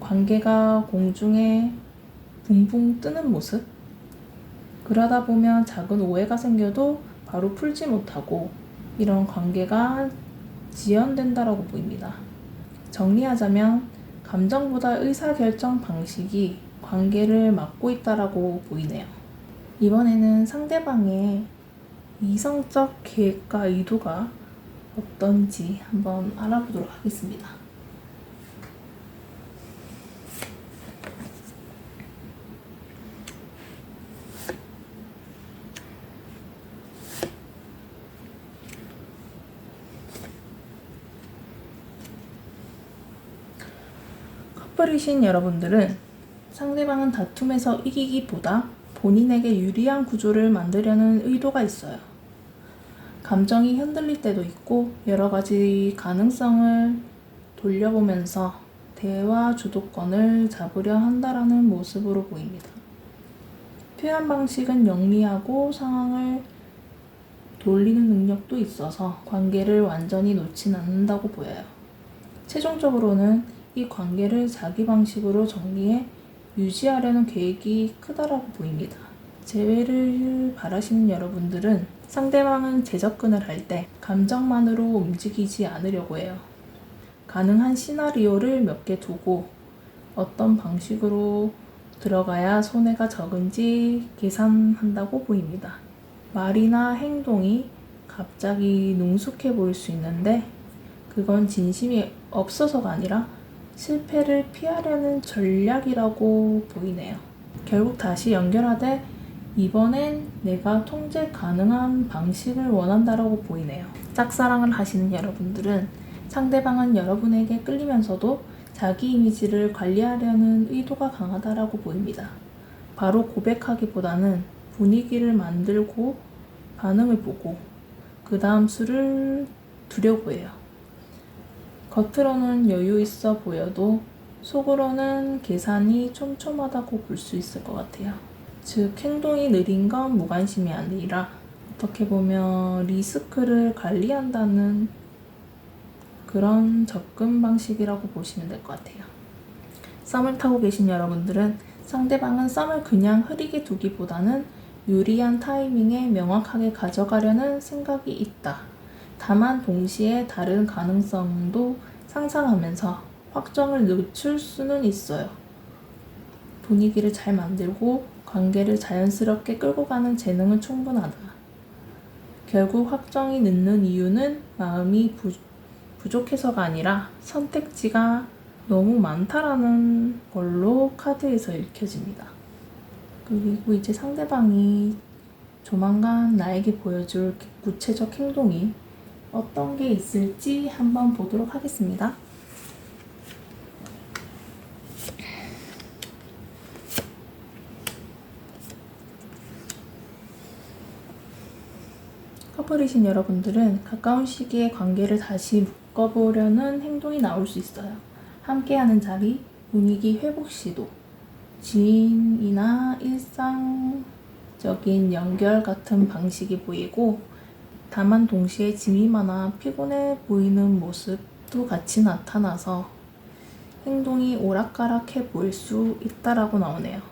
관계가 공중에 붕붕 뜨는 모습? 그러다 보면 작은 오해가 생겨도 바로 풀지 못하고 이런 관계가 지연된다라고 보입니다. 정리하자면 감정보다 의사결정 방식이 관계를 막고 있다라고 보이네요. 이번에는 상대방의 이성적 계획과 의도가 어떤지 한번 알아보도록 하겠습니다. 커플이신 여러분들은 상대방은 다툼에서 이기기보다 본인에게 유리한 구조를 만들려는 의도가 있어요. 감정이 흔들릴 때도 있고 여러 가지 가능성을 돌려보면서 대화 주도권을 잡으려 한다라는 모습으로 보입니다. 표현 방식은 영리하고 상황을 돌리는 능력도 있어서 관계를 완전히 놓진 않는다고 보여요. 최종적으로는 이 관계를 자기 방식으로 정리해 유지하려는 계획이 크다라고 보입니다. 재회를 바라시는 여러분들은 상대방은 재접근을 할 때 감정만으로 움직이지 않으려고 해요. 가능한 시나리오를 몇 개 두고 어떤 방식으로 들어가야 손해가 적은지 계산한다고 보입니다. 말이나 행동이 갑자기 능숙해 보일 수 있는데 그건 진심이 없어서가 아니라 실패를 피하려는 전략이라고 보이네요. 결국 다시 연결하되 이번엔 내가 통제 가능한 방식을 원한다라고 보이네요. 짝사랑을 하시는 여러분들은 상대방은 여러분에게 끌리면서도 자기 이미지를 관리하려는 의도가 강하다라고 보입니다. 바로 고백하기보다는 분위기를 만들고 반응을 보고 그 다음 수를 두려고 해요. 겉으로는 여유 있어 보여도 속으로는 계산이 촘촘하다고 볼 수 있을 것 같아요. 즉 행동이 느린 건 무관심이 아니라 어떻게 보면 리스크를 관리한다는 그런 접근 방식이라고 보시면 될 것 같아요. 썸을 타고 계신 여러분들은 상대방은 썸을 그냥 흐리게 두기보다는 유리한 타이밍에 명확하게 가져가려는 생각이 있다. 다만 동시에 다른 가능성도 상상하면서 확정을 늦출 수는 있어요. 분위기를 잘 만들고 관계를 자연스럽게 끌고 가는 재능은 충분하다. 결국 확정이 늦는 이유는 마음이 부족해서가 아니라 선택지가 너무 많다라는 걸로 카드에서 읽혀집니다. 그리고 이제 상대방이 조만간 나에게 보여줄 구체적 행동이 어떤 게 있을지 한번 보도록 하겠습니다. 커플이신 여러분들은 가까운 시기에 관계를 다시 묶어보려는 행동이 나올 수 있어요. 함께하는 자리, 분위기 회복 시도, 지인이나 일상적인 연결 같은 방식이 보이고, 다만 동시에 짐이 많아 피곤해 보이는 모습도 같이 나타나서 행동이 오락가락해 보일 수 있다라고 나오네요.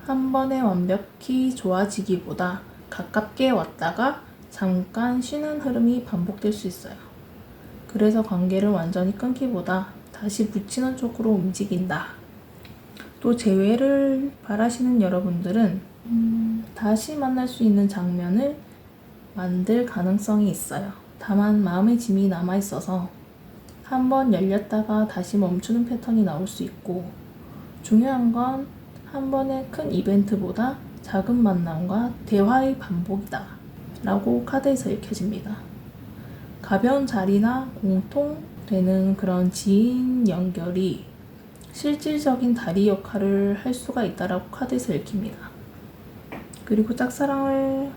한 번에 완벽히 좋아지기보다 가깝게 왔다가 잠깐 쉬는 흐름이 반복될 수 있어요. 그래서 관계를 완전히 끊기보다 다시 붙이는 쪽으로 움직인다. 또 재회를 바라시는 여러분들은 다시 만날 수 있는 장면을 만들 가능성이 있어요. 다만 마음의 짐이 남아있어서 한번 열렸다가 다시 멈추는 패턴이 나올 수 있고, 중요한 건 한 번의 큰 이벤트보다 작은 만남과 대화의 반복이다 라고 카드에서 읽혀집니다. 가벼운 자리나 공통되는 그런 지인 연결이 실질적인 다리 역할을 할 수가 있다라고 카드에서 읽힙니다. 그리고 짝사랑을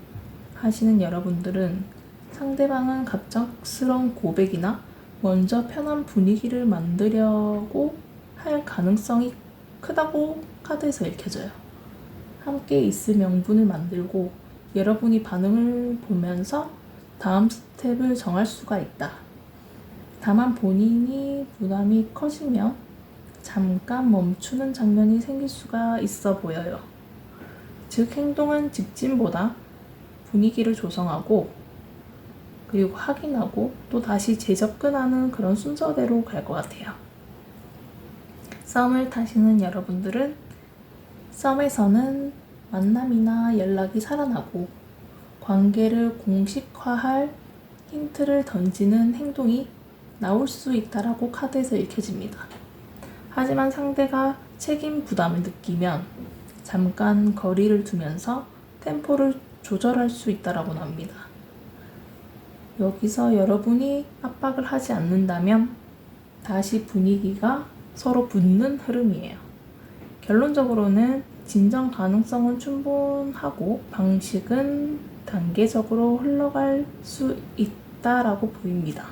하시는 여러분들은 상대방은 갑작스러운 고백이나 먼저 편한 분위기를 만들려고 할 가능성이 크다고 카드에서 읽혀져요. 함께 있을 명분을 만들고 여러분이 반응을 보면서 다음 스텝을 정할 수가 있다. 다만 본인이 부담이 커지면 잠깐 멈추는 장면이 생길 수가 있어 보여요. 즉 행동은 직진보다 분위기를 조성하고, 그리고 확인하고 또 다시 재접근하는 그런 순서대로 갈 것 같아요. 썸을 타시는 여러분들은 썸에서는 만남이나 연락이 살아나고 관계를 공식화할 힌트를 던지는 행동이 나올 수 있다라고 카드에서 읽혀집니다. 하지만 상대가 책임 부담을 느끼면 잠깐 거리를 두면서 템포를 조절할 수 있다라고 나옵니다. 여기서 여러분이 압박을 하지 않는다면 다시 분위기가 서로 붙는 흐름이에요. 결론적으로는 진정 가능성은 충분하고 방식은 단계적으로 흘러갈 수 있다라고 보입니다.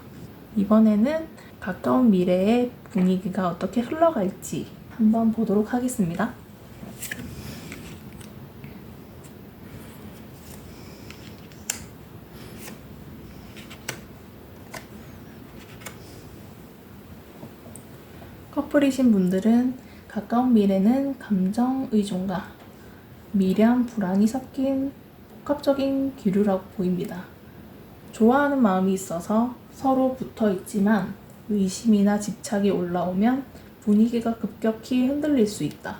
이번에는 가까운 미래의 분위기가 어떻게 흘러갈지 한번 보도록 하겠습니다. 커플이신 분들은 가까운 미래는 감정 의존과 미련, 불안이 섞인 복합적인 기류라고 보입니다. 좋아하는 마음이 있어서 서로 붙어 있지만 의심이나 집착이 올라오면 분위기가 급격히 흔들릴 수 있다.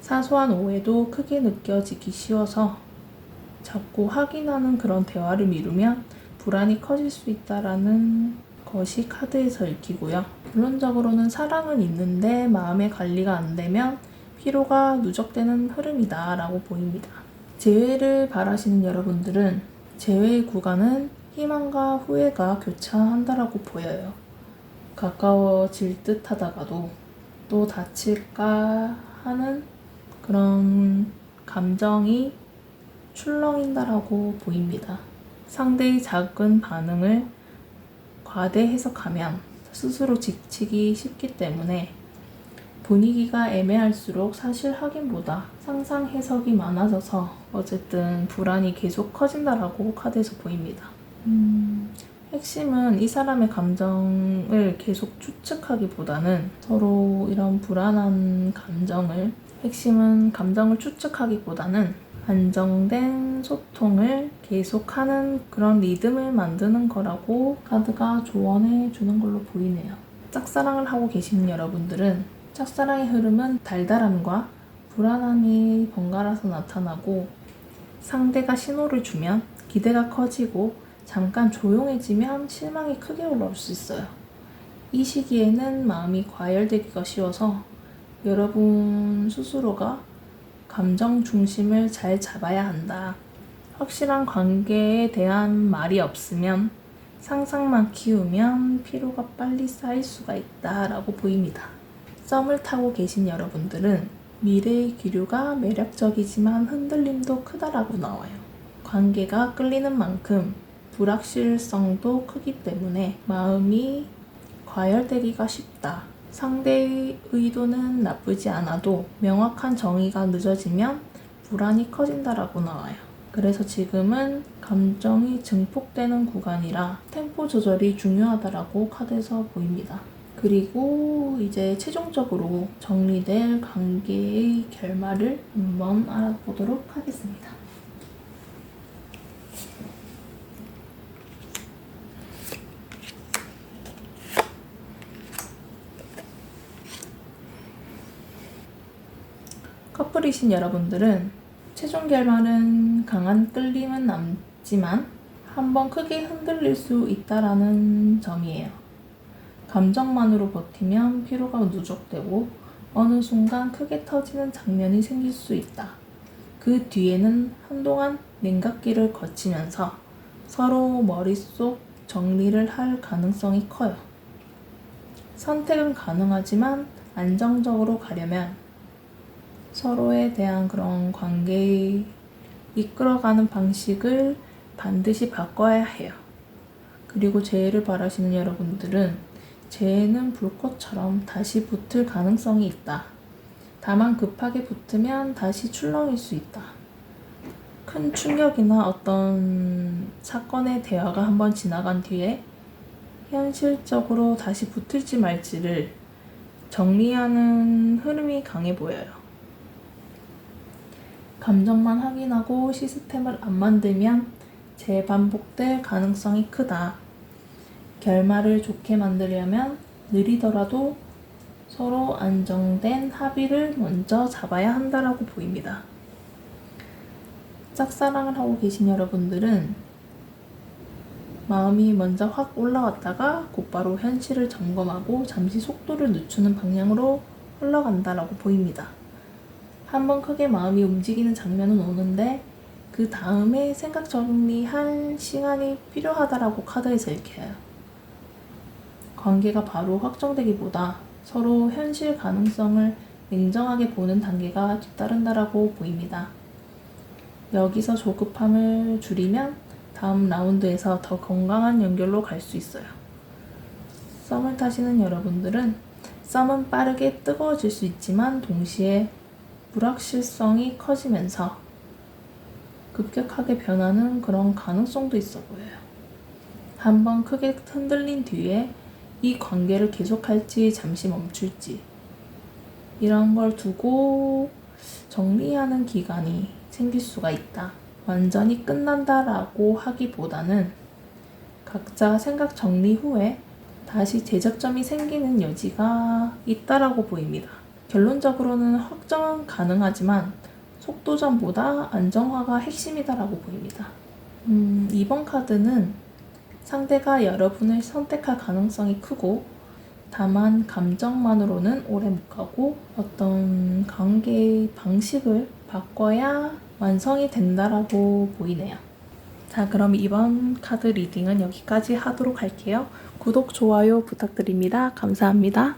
사소한 오해도 크게 느껴지기 쉬워서 자꾸 확인하는 그런 대화를 미루면 불안이 커질 수 있다라는 것이 카드에서 읽히고요. 결론적으로는 사랑은 있는데 마음의 관리가 안 되면 피로가 누적되는 흐름이다 라고 보입니다. 재회를 바라시는 여러분들은 재회의 구간은 희망과 후회가 교차한다라고 보여요. 가까워질 듯 하다가도 또 다칠까 하는 그런 감정이 출렁인다라고 보입니다. 상대의 작은 반응을 과대 해석하면 스스로 지치기 쉽기 때문에 분위기가 애매할수록 사실 확인보다 상상 해석이 많아져서 어쨌든 불안이 계속 커진다라고 카드에서 보입니다. 핵심은 이 사람의 감정을 계속 추측하기보다는 서로 이런 불안한 핵심은 감정을 추측하기보다는 안정된 소통을 계속하는 그런 리듬을 만드는 거라고 카드가 조언해 주는 걸로 보이네요. 짝사랑을 하고 계시는 여러분들은 짝사랑의 흐름은 달달함과 불안함이 번갈아서 나타나고, 상대가 신호를 주면 기대가 커지고 잠깐 조용해지면 실망이 크게 올라올 수 있어요. 이 시기에는 마음이 과열되기가 쉬워서 여러분 스스로가 감정 중심을 잘 잡아야 한다. 확실한 관계에 대한 말이 없으면 상상만 키우면 피로가 빨리 쌓일 수가 있다라고 보입니다. 썸을 타고 계신 여러분들은 미래의 기류가 매력적이지만 흔들림도 크다라고 나와요. 관계가 끌리는 만큼 불확실성도 크기 때문에 마음이 과열되기가 쉽다. 상대의 의도는 나쁘지 않아도 명확한 정의가 늦어지면 불안이 커진다라고 나와요. 그래서 지금은 감정이 증폭되는 구간이라 템포 조절이 중요하다라고 카드에서 보입니다. 그리고 이제 최종적으로 정리될 관계의 결말을 한번 알아보도록 하겠습니다. 커플이신 여러분들은 최종 결말은 강한 끌림은 남지만 한번 크게 흔들릴 수 있다라는 점이에요. 감정만으로 버티면 피로가 누적되고 어느 순간 크게 터지는 장면이 생길 수 있다. 그 뒤에는 한동안 냉각기를 거치면서 서로 머릿속 정리를 할 가능성이 커요. 선택은 가능하지만 안정적으로 가려면 서로에 대한 그런 관계에 이끌어가는 방식을 반드시 바꿔야 해요. 그리고 재해를 바라시는 여러분들은 재해는 불꽃처럼 다시 붙을 가능성이 있다. 다만 급하게 붙으면 다시 출렁일 수 있다. 큰 충격이나 어떤 사건의 대화가 한번 지나간 뒤에 현실적으로 다시 붙을지 말지를 정리하는 흐름이 강해 보여요. 감정만 확인하고 시스템을 안 만들면 재반복될 가능성이 크다. 결말을 좋게 만들려면 느리더라도 서로 안정된 합의를 먼저 잡아야 한다라고 보입니다. 짝사랑을 하고 계신 여러분들은 마음이 먼저 확 올라왔다가 곧바로 현실을 점검하고 잠시 속도를 늦추는 방향으로 흘러간다라고 보입니다. 한번 크게 마음이 움직이는 장면은 오는데 그 다음에 생각 정리할 시간이 필요하다라고 카드에서 읽혀요. 관계가 바로 확정되기보다 서로 현실 가능성을 냉정하게 보는 단계가 뒤따른다라고 보입니다. 여기서 조급함을 줄이면 다음 라운드에서 더 건강한 연결로 갈 수 있어요. 썸을 타시는 여러분들은 썸은 빠르게 뜨거워질 수 있지만 동시에 불확실성이 커지면서 급격하게 변하는 그런 가능성도 있어 보여요. 한번 크게 흔들린 뒤에 이 관계를 계속할지 잠시 멈출지 이런 걸 두고 정리하는 기간이 생길 수가 있다. 완전히 끝난다라고 하기보다는 각자 생각 정리 후에 다시 제접점이 생기는 여지가 있다라고 보입니다. 결론적으로는 확정은 가능하지만 속도전보다 안정화가 핵심이다라고 보입니다. 이번 카드는 상대가 여러분을 선택할 가능성이 크고 다만 감정만으로는 오래 못 가고 어떤 관계의 방식을 바꿔야 완성이 된다라고 보이네요. 자, 그럼 이번 카드 리딩은 여기까지 하도록 할게요. 구독, 좋아요 부탁드립니다. 감사합니다.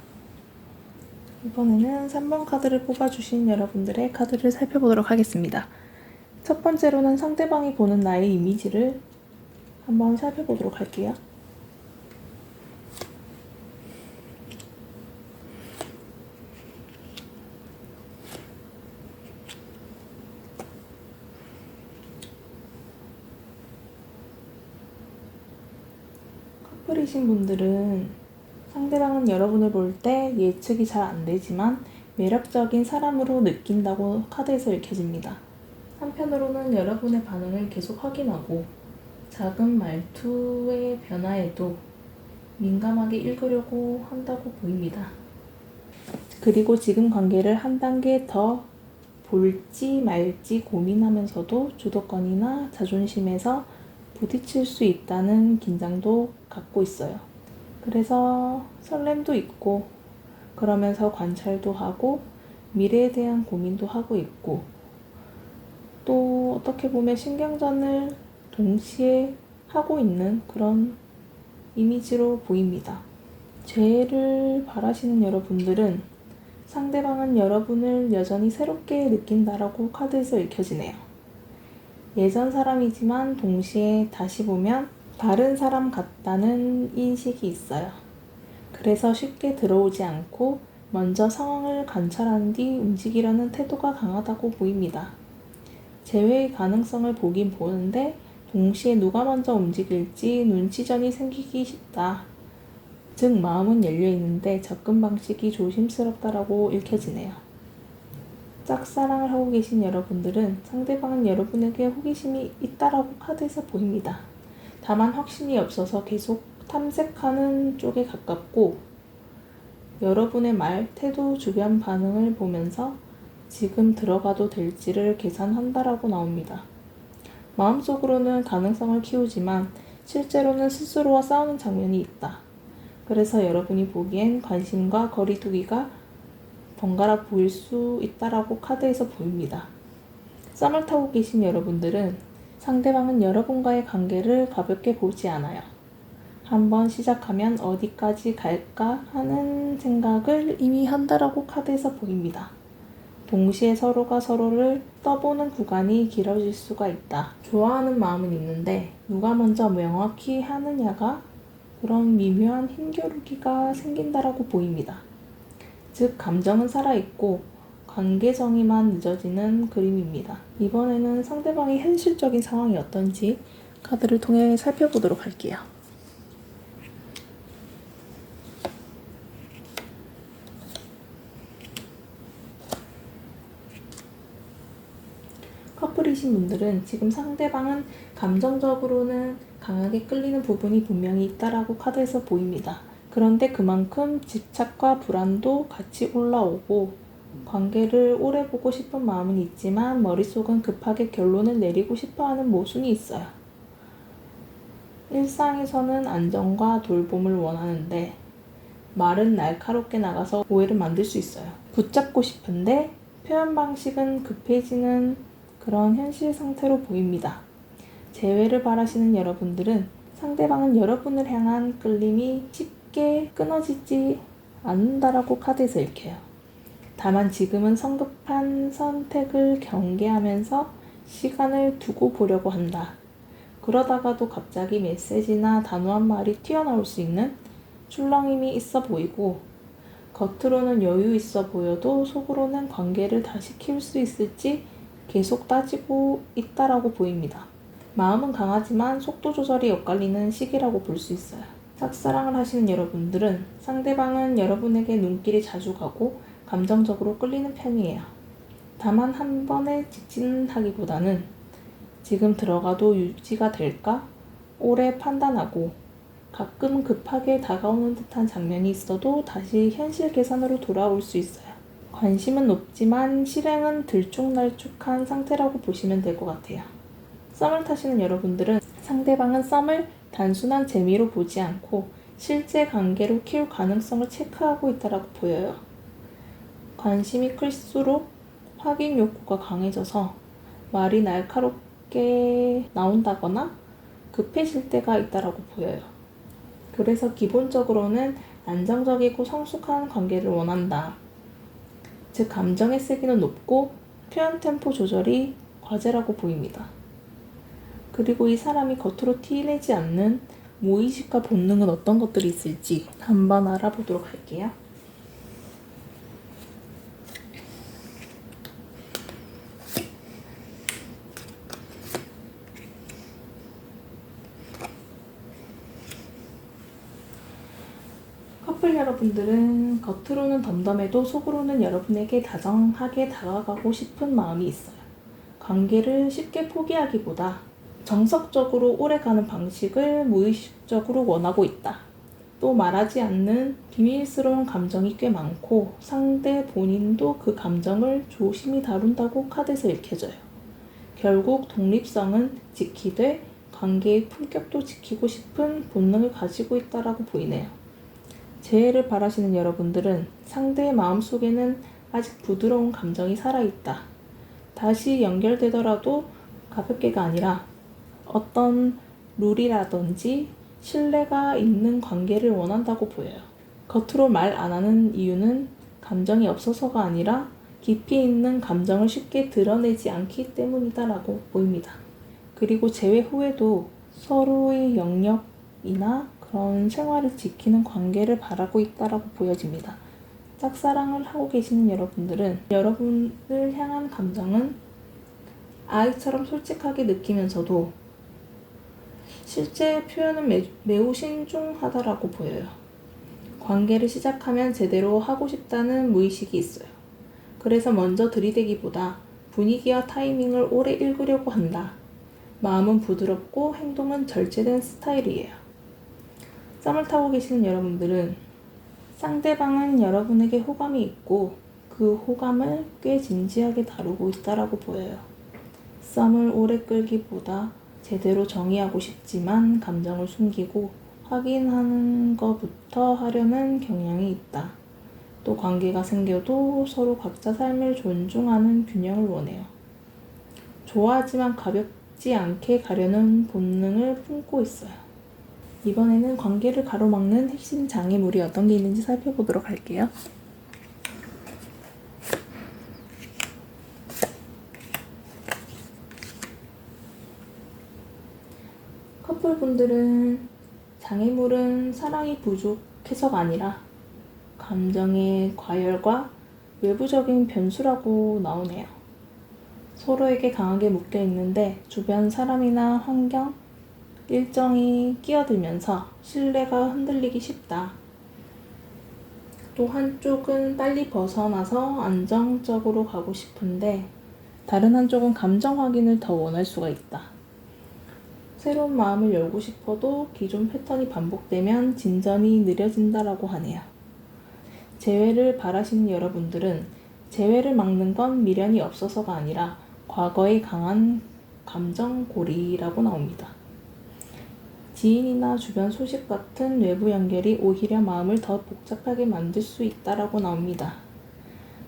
이번에는 3번 카드를 뽑아주신 여러분들의 카드를 살펴보도록 하겠습니다. 첫 번째로는 상대방이 보는 나의 이미지를 한번 살펴보도록 할게요. 커플이신 분들은 상대방은 여러분을 볼 때 예측이 잘 안 되지만 매력적인 사람으로 느낀다고 카드에서 읽혀집니다. 한편으로는 여러분의 반응을 계속 확인하고 작은 말투의 변화에도 민감하게 읽으려고 한다고 보입니다. 그리고 지금 관계를 한 단계 더 볼지 말지 고민하면서도 주도권이나 자존심에서 부딪힐 수 있다는 긴장도 갖고 있어요. 그래서 설렘도 있고 그러면서 관찰도 하고 미래에 대한 고민도 하고 있고 또 어떻게 보면 신경전을 동시에 하고 있는 그런 이미지로 보입니다. 재해를 바라시는 여러분들은 상대방은 여러분을 여전히 새롭게 느낀다라고 카드에서 읽혀지네요. 예전 사람이지만 동시에 다시 보면 다른 사람 같다는 인식이 있어요. 그래서 쉽게 들어오지 않고 먼저 상황을 관찰한 뒤 움직이려는 태도가 강하다고 보입니다. 재회의 가능성을 보긴 보는데 동시에 누가 먼저 움직일지 눈치전이 생기기 쉽다. 즉 마음은 열려있는데 접근 방식이 조심스럽다라고 읽혀지네요. 짝사랑을 하고 계신 여러분들은 상대방은 여러분에게 호기심이 있다라고 카드에서 보입니다. 다만 확신이 없어서 계속 탐색하는 쪽에 가깝고 여러분의 말, 태도, 주변 반응을 보면서 지금 들어가도 될지를 계산한다라고 나옵니다. 마음속으로는 가능성을 키우지만 실제로는 스스로와 싸우는 장면이 있다. 그래서 여러분이 보기엔 관심과 거리두기가 번갈아 보일 수 있다라고 카드에서 보입니다. 썸을 타고 계신 여러분들은 상대방은 여러분과의 관계를 가볍게 보지 않아요. 한번 시작하면 어디까지 갈까 하는 생각을 이미 한다라고 카드에서 보입니다. 동시에 서로가 서로를 떠보는 구간이 길어질 수가 있다. 좋아하는 마음은 있는데 누가 먼저 명확히 하느냐가 그런 미묘한 힘겨루기가 생긴다라고 보입니다. 즉 감정은 살아있고 관계 정의만 늦어지는 그림입니다. 이번에는 상대방의 현실적인 상황이 어떤지 카드를 통해 살펴보도록 할게요. 커플이신 분들은 지금 상대방은 감정적으로는 강하게 끌리는 부분이 분명히 있다라고 카드에서 보입니다. 그런데 그만큼 집착과 불안도 같이 올라오고 관계를 오래 보고 싶은 마음은 있지만 머릿속은 급하게 결론을 내리고 싶어하는 모순이 있어요. 일상에서는 안정과 돌봄을 원하는데 말은 날카롭게 나가서 오해를 만들 수 있어요. 붙잡고 싶은데 표현 방식은 급해지는 그런 현실 상태로 보입니다. 재회를 바라시는 여러분들은 상대방은 여러분을 향한 끌림이 쉽게 끊어지지 않는다라고 카드에서 읽혀요. 다만 지금은 성급한 선택을 경계하면서 시간을 두고 보려고 한다. 그러다가도 갑자기 메시지나 단호한 말이 튀어나올 수 있는 출렁임이 있어 보이고 겉으로는 여유 있어 보여도 속으로는 관계를 다시 키울 수 있을지 계속 따지고 있다라고 보입니다. 마음은 강하지만 속도 조절이 엇갈리는 시기라고 볼 수 있어요. 짝사랑을 하시는 여러분들은 상대방은 여러분에게 눈길이 자주 가고 감정적으로 끌리는 편이에요. 다만 한 번에 직진하기보다는 지금 들어가도 유지가 될까? 오래 판단하고 가끔 급하게 다가오는 듯한 장면이 있어도 다시 현실 계산으로 돌아올 수 있어요. 관심은 높지만 실행은 들쭉날쭉한 상태라고 보시면 될 것 같아요. 썸을 타시는 여러분들은 상대방은 썸을 단순한 재미로 보지 않고 실제 관계로 키울 가능성을 체크하고 있다고 보여요. 관심이 클수록 확인 욕구가 강해져서 말이 날카롭게 나온다거나 급해질 때가 있다고 보여요. 그래서 기본적으로는 안정적이고 성숙한 관계를 원한다. 즉 감정의 세기는 높고 표현 템포 조절이 과제라고 보입니다. 그리고 이 사람이 겉으로 티내지 않는 무의식과 본능은 어떤 것들이 있을지 한번 알아보도록 할게요. 커플 여러분들은 겉으로는 덤덤해도 속으로는 여러분에게 다정하게 다가가고 싶은 마음이 있어요. 관계를 쉽게 포기하기보다 정석적으로 오래가는 방식을 무의식적으로 원하고 있다. 또 말하지 않는 비밀스러운 감정이 꽤 많고 상대 본인도 그 감정을 조심히 다룬다고 카드에서 읽혀져요. 결국 독립성은 지키되 관계의 품격도 지키고 싶은 본능을 가지고 있다고 보이네요. 재회를 바라시는 여러분들은 상대의 마음속에는 아직 부드러운 감정이 살아있다. 다시 연결되더라도 가볍게가 아니라 어떤 룰이라든지 신뢰가 있는 관계를 원한다고 보여요. 겉으로 말 안 하는 이유는 감정이 없어서가 아니라 깊이 있는 감정을 쉽게 드러내지 않기 때문이다라고 보입니다. 그리고 재회 후에도 서로의 영역이나 그런 생활을 지키는 관계를 바라고 있다라고 보여집니다. 짝사랑을 하고 계시는 여러분들은 여러분을 향한 감정은 아이처럼 솔직하게 느끼면서도 실제 표현은 매우 신중하다라고 보여요. 관계를 시작하면 제대로 하고 싶다는 무의식이 있어요. 그래서 먼저 들이대기보다 분위기와 타이밍을 오래 읽으려고 한다. 마음은 부드럽고 행동은 절제된 스타일이에요. 썸을 타고 계시는 여러분들은 상대방은 여러분에게 호감이 있고 그 호감을 꽤 진지하게 다루고 있다라고 보여요. 썸을 오래 끌기보다 제대로 정의하고 싶지만 감정을 숨기고 확인하는 것부터 하려는 경향이 있다. 또 관계가 생겨도 서로 각자 삶을 존중하는 균형을 원해요. 좋아하지만 가볍지 않게 가려는 본능을 품고 있어요. 이번에는 관계를 가로막는 핵심 장애물이 어떤 게 있는지 살펴보도록 할게요. 커플분들은 장애물은 사랑이 부족해서가 아니라 감정의 과열과 외부적인 변수라고 나오네요. 서로에게 강하게 묶여 있는데 주변 사람이나 환경, 일정이 끼어들면서 신뢰가 흔들리기 쉽다. 또 한쪽은 빨리 벗어나서 안정적으로 가고 싶은데 다른 한쪽은 감정 확인을 더 원할 수가 있다. 새로운 마음을 열고 싶어도 기존 패턴이 반복되면 진전이 느려진다라고 하네요. 재회를 바라시는 여러분들은 재회를 막는 건 미련이 없어서가 아니라 과거의 강한 감정 고리라고 나옵니다. 지인이나 주변 소식 같은 외부 연결이 오히려 마음을 더 복잡하게 만들 수 있다라고 나옵니다.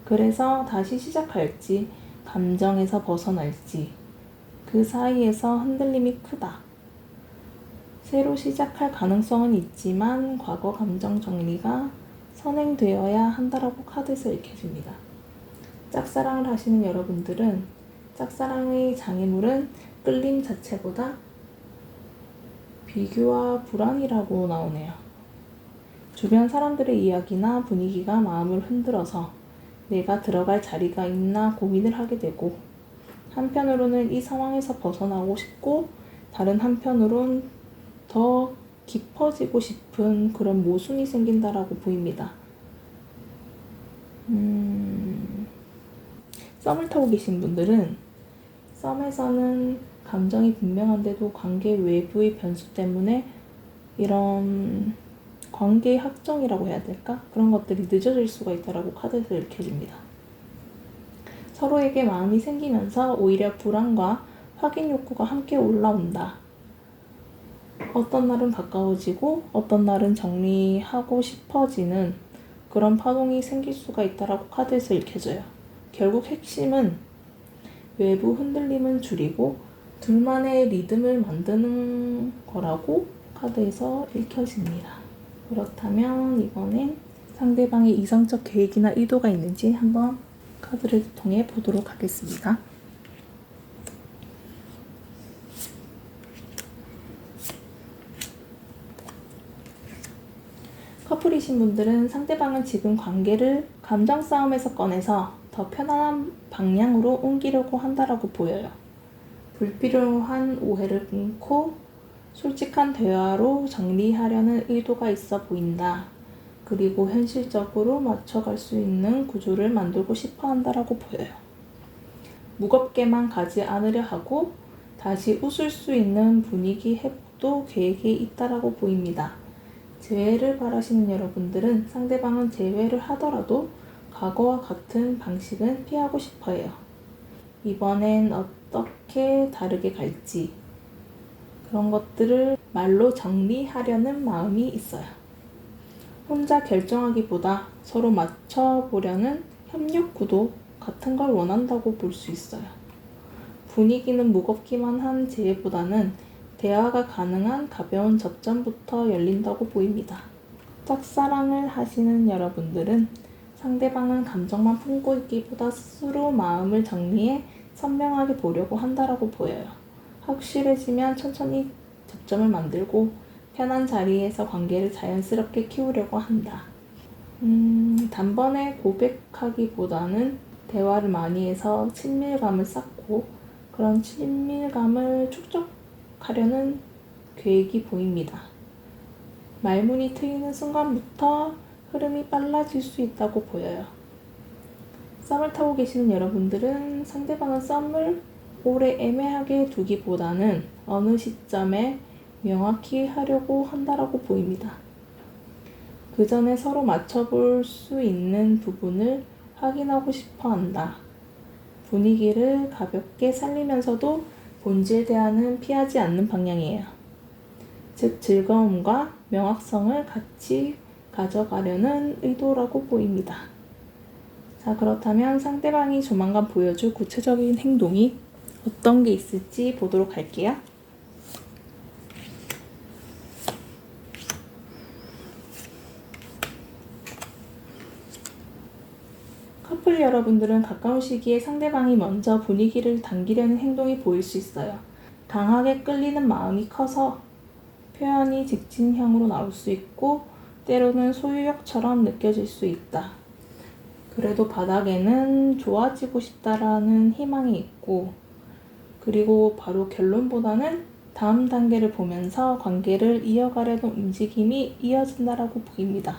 그래서 다시 시작할지, 감정에서 벗어날지, 그 사이에서 흔들림이 크다. 새로 시작할 가능성은 있지만 과거 감정 정리가 선행되어야 한다라고 카드에서 읽혀집니다. 짝사랑을 하시는 여러분들은 짝사랑의 장애물은 끌림 자체보다 비교와 불안이라고 나오네요. 주변 사람들의 이야기나 분위기가 마음을 흔들어서 내가 들어갈 자리가 있나 고민을 하게 되고 한편으로는 이 상황에서 벗어나고 싶고 다른 한편으론 더 깊어지고 싶은 그런 모순이 생긴다라고 보입니다. 썸을 타고 계신 분들은 썸에서는 감정이 분명한데도 관계 외부의 변수 때문에 이런 관계의 확정이라고 해야 될까? 그런 것들이 늦어질 수가 있다라고 카드에서 읽혀집니다. 서로에게 마음이 생기면서 오히려 불안과 확인 욕구가 함께 올라온다. 어떤 날은 가까워지고 어떤 날은 정리하고 싶어지는 그런 파동이 생길 수가 있다라고 카드에서 읽혀져요. 결국 핵심은 외부 흔들림은 줄이고 둘만의 리듬을 만드는 거라고 카드에서 읽혀집니다. 그렇다면 이번엔 상대방의 이성적 계획이나 의도가 있는지 한번 카드를 통해 보도록 하겠습니다. 커플이신 분들은 상대방은 지금 관계를 감정 싸움에서 꺼내서 더 편안한 방향으로 옮기려고 한다라고 보여요. 불필요한 오해를 끊고 솔직한 대화로 정리하려는 의도가 있어 보인다. 그리고 현실적으로 맞춰갈 수 있는 구조를 만들고 싶어 한다라고 보여요. 무겁게만 가지 않으려 하고 다시 웃을 수 있는 분위기 회복도 계획이 있다라고 보입니다. 재회를 바라시는 여러분들은 상대방은 재회를 하더라도 과거와 같은 방식은 피하고 싶어 해요. 이번엔 어떻게 다르게 갈지 그런 것들을 말로 정리하려는 마음이 있어요. 혼자 결정하기보다 서로 맞춰보려는 협력 구도 같은 걸 원한다고 볼 수 있어요. 분위기는 무겁기만 한 재회보다는 대화가 가능한 가벼운 접점부터 열린다고 보입니다. 짝사랑을 하시는 여러분들은 상대방은 감정만 품고 있기보다 스스로 마음을 정리해 선명하게 보려고 한다라고 보여요. 확실해지면 천천히 접점을 만들고 편한 자리에서 관계를 자연스럽게 키우려고 한다. 단번에 고백하기보다는 대화를 많이 해서 친밀감을 쌓고 그런 친밀감을 축적하려는 계획이 보입니다. 말문이 트이는 순간부터 흐름이 빨라질 수 있다고 보여요. 썸을 타고 계시는 여러분들은 상대방은 썸을 오래 애매하게 두기보다는 어느 시점에 명확히 하려고 한다라고 보입니다. 그 전에 서로 맞춰볼 수 있는 부분을 확인하고 싶어 한다. 분위기를 가볍게 살리면서도 본질 대화는 피하지 않는 방향이에요. 즉, 즐거움과 명확성을 같이 가져가려는 의도라고 보입니다. 자, 그렇다면 상대방이 조만간 보여줄 구체적인 행동이 어떤 게 있을지 보도록 할게요. 커플 여러분들은 가까운 시기에 상대방이 먼저 분위기를 당기려는 행동이 보일 수 있어요. 강하게 끌리는 마음이 커서 표현이 직진형으로 나올 수 있고 때로는 소유욕처럼 느껴질 수 있다. 그래도 바닥에는 좋아지고 싶다라는 희망이 있고 그리고 바로 결론보다는 다음 단계를 보면서 관계를 이어가려는 움직임이 이어진다라고 보입니다.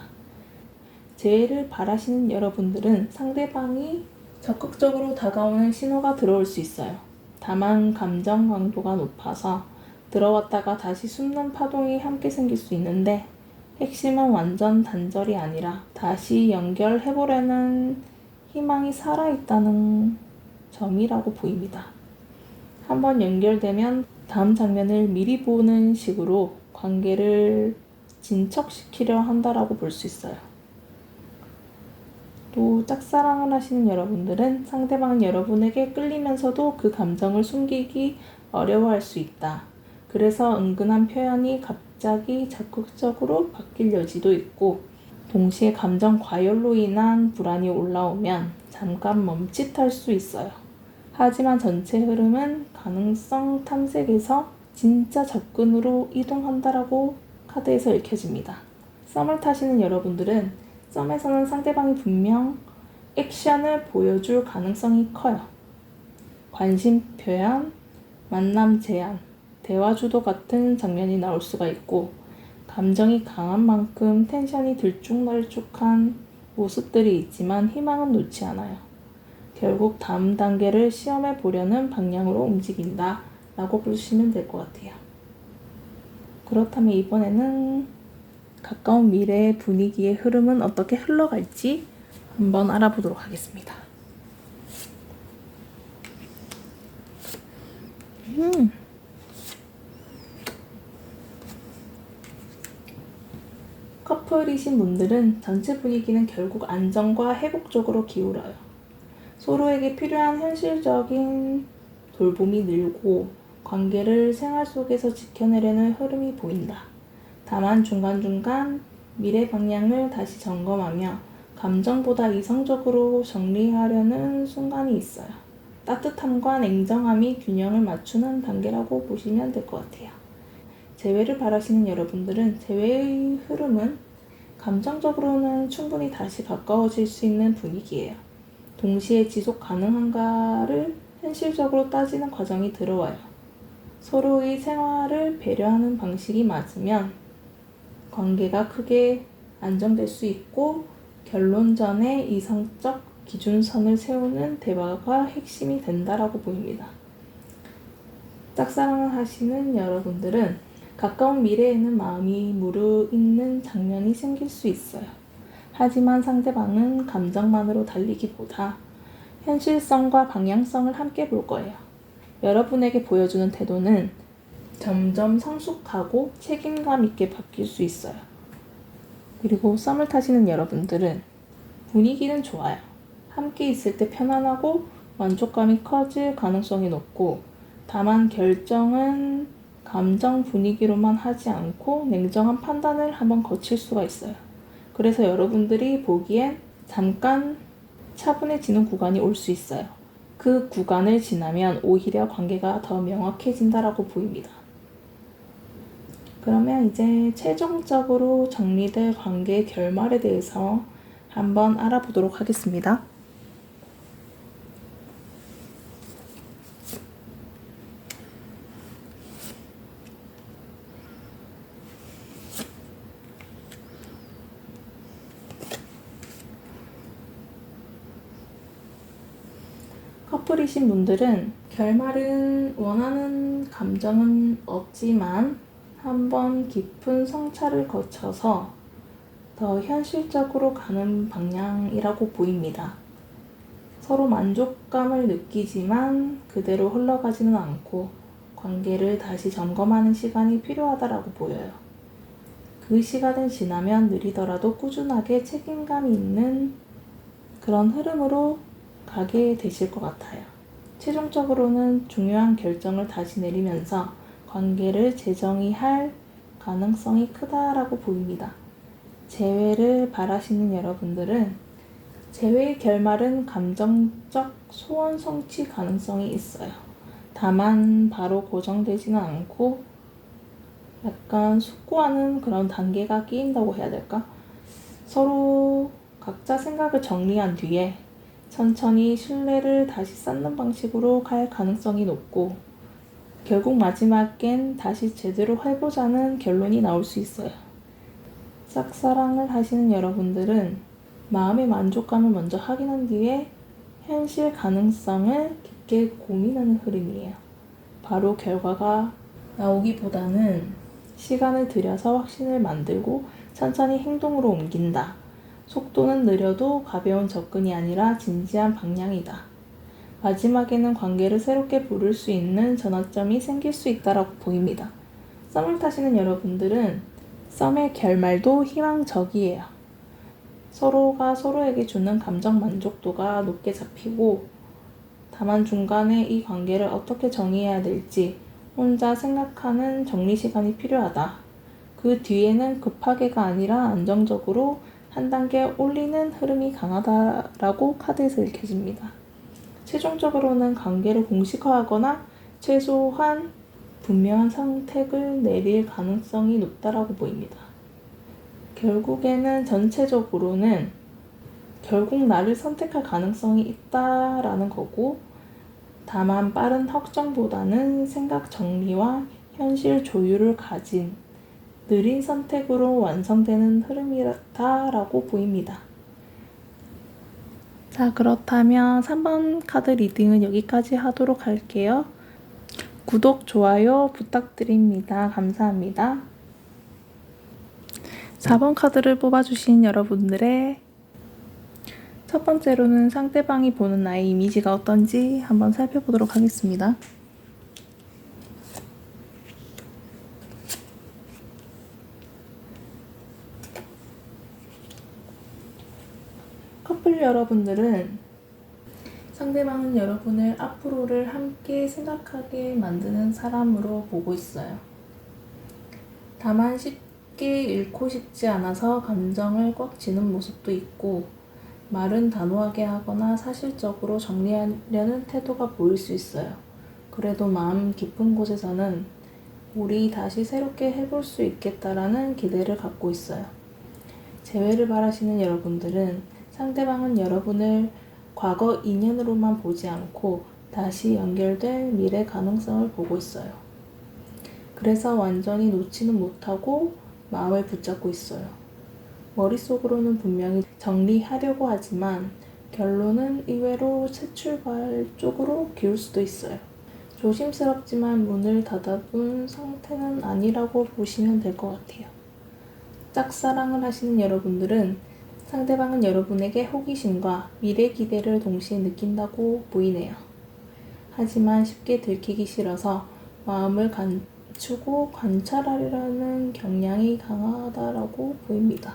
재회를 바라시는 여러분들은 상대방이 적극적으로 다가오는 신호가 들어올 수 있어요. 다만 감정 강도가 높아서 들어왔다가 다시 숨는 파동이 함께 생길 수 있는데 핵심은 완전 단절이 아니라 다시 연결해보려는 희망이 살아있다는 점이라고 보입니다. 한번 연결되면 다음 장면을 미리 보는 식으로 관계를 진척시키려 한다라고 볼 수 있어요. 또 짝사랑을 하시는 여러분들은 상대방은 여러분에게 끌리면서도 그 감정을 숨기기 어려워할 수 있다. 그래서 은근한 표현이 갑자기 적극적으로 바뀔 여지도 있고 동시에 감정 과열로 인한 불안이 올라오면 잠깐 멈칫할 수 있어요. 하지만 전체 흐름은 가능성 탐색에서 진짜 접근으로 이동한다라고 카드에서 읽혀집니다. 썸을 타시는 여러분들은 썸에서는 상대방이 분명 액션을 보여줄 가능성이 커요. 관심 표현, 만남 제안, 대화 주도 같은 장면이 나올 수가 있고 감정이 강한 만큼 텐션이 들쭉날쭉한 모습들이 있지만 희망은 놓지 않아요. 결국 다음 단계를 시험해 보려는 방향으로 움직인다 라고 보시면 될 것 같아요. 그렇다면 이번에는 가까운 미래의 분위기의 흐름은 어떻게 흘러갈지 한번 알아보도록 하겠습니다. 커플이신 분들은 전체 분위기는 결국 안정과 회복 쪽으로 기울어요. 서로에게 필요한 현실적인 돌봄이 늘고 관계를 생활 속에서 지켜내려는 흐름이 보인다. 다만 중간중간 미래 방향을 다시 점검하며 감정보다 이성적으로 정리하려는 순간이 있어요. 따뜻함과 냉정함이 균형을 맞추는 단계라고 보시면 될 것 같아요. 재회를 바라시는 여러분들은 재회의 흐름은 감정적으로는 충분히 다시 가까워질 수 있는 분위기예요. 동시에 지속 가능한가를 현실적으로 따지는 과정이 들어와요. 서로의 생활을 배려하는 방식이 맞으면 관계가 크게 안정될 수 있고 결론 전에 이성적 기준선을 세우는 대화가 핵심이 된다라고 보입니다. 짝사랑을 하시는 여러분들은 가까운 미래에는 마음이 무르익는 장면이 생길 수 있어요. 하지만 상대방은 감정만으로 달리기보다 현실성과 방향성을 함께 볼 거예요. 여러분에게 보여주는 태도는 점점 성숙하고 책임감 있게 바뀔 수 있어요. 그리고 썸을 타시는 여러분들은 분위기는 좋아요. 함께 있을 때 편안하고 만족감이 커질 가능성이 높고 다만 결정은 감정 분위기로만 하지 않고 냉정한 판단을 한번 거칠 수가 있어요. 그래서 여러분들이 보기엔 잠깐 차분해지는 구간이 올 수 있어요. 그 구간을 지나면 오히려 관계가 더 명확해진다라고 보입니다. 그러면 이제 최종적으로 정리될 관계의 결말에 대해서 한번 알아보도록 하겠습니다. 커플이신 분들은 결말은 원하는 감정은 없지만 한번 깊은 성찰을 거쳐서 더 현실적으로 가는 방향이라고 보입니다. 서로 만족감을 느끼지만 그대로 흘러가지는 않고 관계를 다시 점검하는 시간이 필요하다라고 보여요. 그 시간이 지나면 느리더라도 꾸준하게 책임감이 있는 그런 흐름으로 가게 되실 것 같아요. 최종적으로는 중요한 결정을 다시 내리면서 관계를 재정의할 가능성이 크다라고 보입니다. 재회를 바라시는 여러분들은 재회의 결말은 감정적 소원 성취 가능성이 있어요. 다만 바로 고정되지는 않고 약간 숙고하는 그런 단계가 끼인다고 해야 될까? 서로 각자 생각을 정리한 뒤에 천천히 신뢰를 다시 쌓는 방식으로 갈 가능성이 높고 결국 마지막엔 다시 제대로 해보자는 결론이 나올 수 있어요. 짝사랑을 하시는 여러분들은 마음의 만족감을 먼저 확인한 뒤에 현실 가능성을 깊게 고민하는 흐름이에요. 바로 결과가 나오기보다는 시간을 들여서 확신을 만들고 천천히 행동으로 옮긴다. 속도는 느려도 가벼운 접근이 아니라 진지한 방향이다. 마지막에는 관계를 새롭게 부를 수 있는 전환점이 생길 수 있다라고 보입니다. 썸을 타시는 여러분들은 썸의 결말도 희망적이에요. 서로가 서로에게 주는 감정 만족도가 높게 잡히고 다만 중간에 이 관계를 어떻게 정의해야 될지 혼자 생각하는 정리 시간이 필요하다. 그 뒤에는 급하게가 아니라 안정적으로 한 단계 올리는 흐름이 강하다라고 카드에서 읽혀집니다. 최종적으로는 관계를 공식화하거나 최소한 분명한 선택을 내릴 가능성이 높다라고 보입니다. 결국에는 전체적으로는 결국 나를 선택할 가능성이 있다라는 거고 다만 빠른 확정보다는 생각 정리와 현실 조율을 가진 느린 선택으로 완성되는 흐름이다라고 보입니다. 자, 그렇다면 3번 카드 리딩은 여기까지 하도록 할게요. 구독, 좋아요 부탁드립니다. 감사합니다. 4번 카드를 뽑아주신 여러분들의 첫 번째로는 상대방이 보는 나의 이미지가 어떤지 한번 살펴보도록 하겠습니다. 커플 여러분들은 상대방은 여러분을 앞으로를 함께 생각하게 만드는 사람으로 보고 있어요. 다만 쉽게 잃고 싶지 않아서 감정을 꽉 쥐는 모습도 있고 말은 단호하게 하거나 사실적으로 정리하려는 태도가 보일 수 있어요. 그래도 마음 깊은 곳에서는 우리 다시 새롭게 해볼 수 있겠다라는 기대를 갖고 있어요. 재회를 바라시는 여러분들은 상대방은 여러분을 과거 인연으로만 보지 않고 다시 연결될 미래 가능성을 보고 있어요. 그래서 완전히 놓지는 못하고 마음을 붙잡고 있어요. 머릿속으로는 분명히 정리하려고 하지만 결론은 의외로 새 출발 쪽으로 기울 수도 있어요. 조심스럽지만 문을 닫아둔 상태는 아니라고 보시면 될 것 같아요. 짝사랑을 하시는 여러분들은 상대방은 여러분에게 호기심과 미래 기대를 동시에 느낀다고 보이네요. 하지만 쉽게 들키기 싫어서 마음을 감추고 관찰하려는 경향이 강하다라고 보입니다.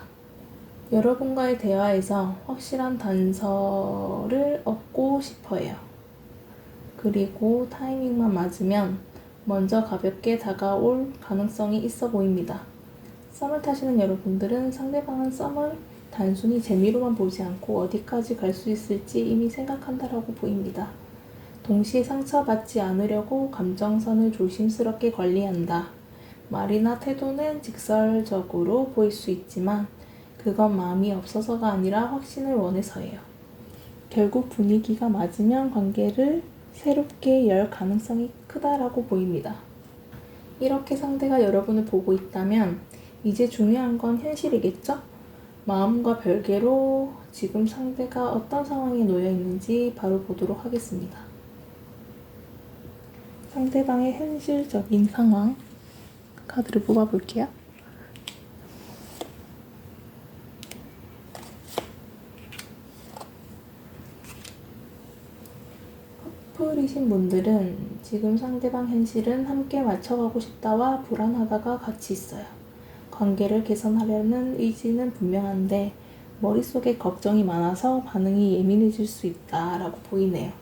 여러분과의 대화에서 확실한 단서를 얻고 싶어요. 그리고 타이밍만 맞으면 먼저 가볍게 다가올 가능성이 있어 보입니다. 썸을 타시는 여러분들은 상대방은 썸을 단순히 재미로만 보지 않고 어디까지 갈 수 있을지 이미 생각한다라고 보입니다. 동시에 상처받지 않으려고 감정선을 조심스럽게 관리한다. 말이나 태도는 직설적으로 보일 수 있지만 그건 마음이 없어서가 아니라 확신을 원해서예요. 결국 분위기가 맞으면 관계를 새롭게 열 가능성이 크다라고 보입니다. 이렇게 상대가 여러분을 보고 있다면 이제 중요한 건 현실이겠죠? 마음과 별개로 지금 상대가 어떤 상황에 놓여 있는지 바로 보도록 하겠습니다. 상대방의 현실적인 상황 카드를 뽑아볼게요. 커플이신 분들은 지금 상대방 현실은 함께 맞춰가고 싶다와 불안하다가 같이 있어요. 관계를 개선하려는 의지는 분명한데 머릿속에 걱정이 많아서 반응이 예민해질 수 있다라고 보이네요.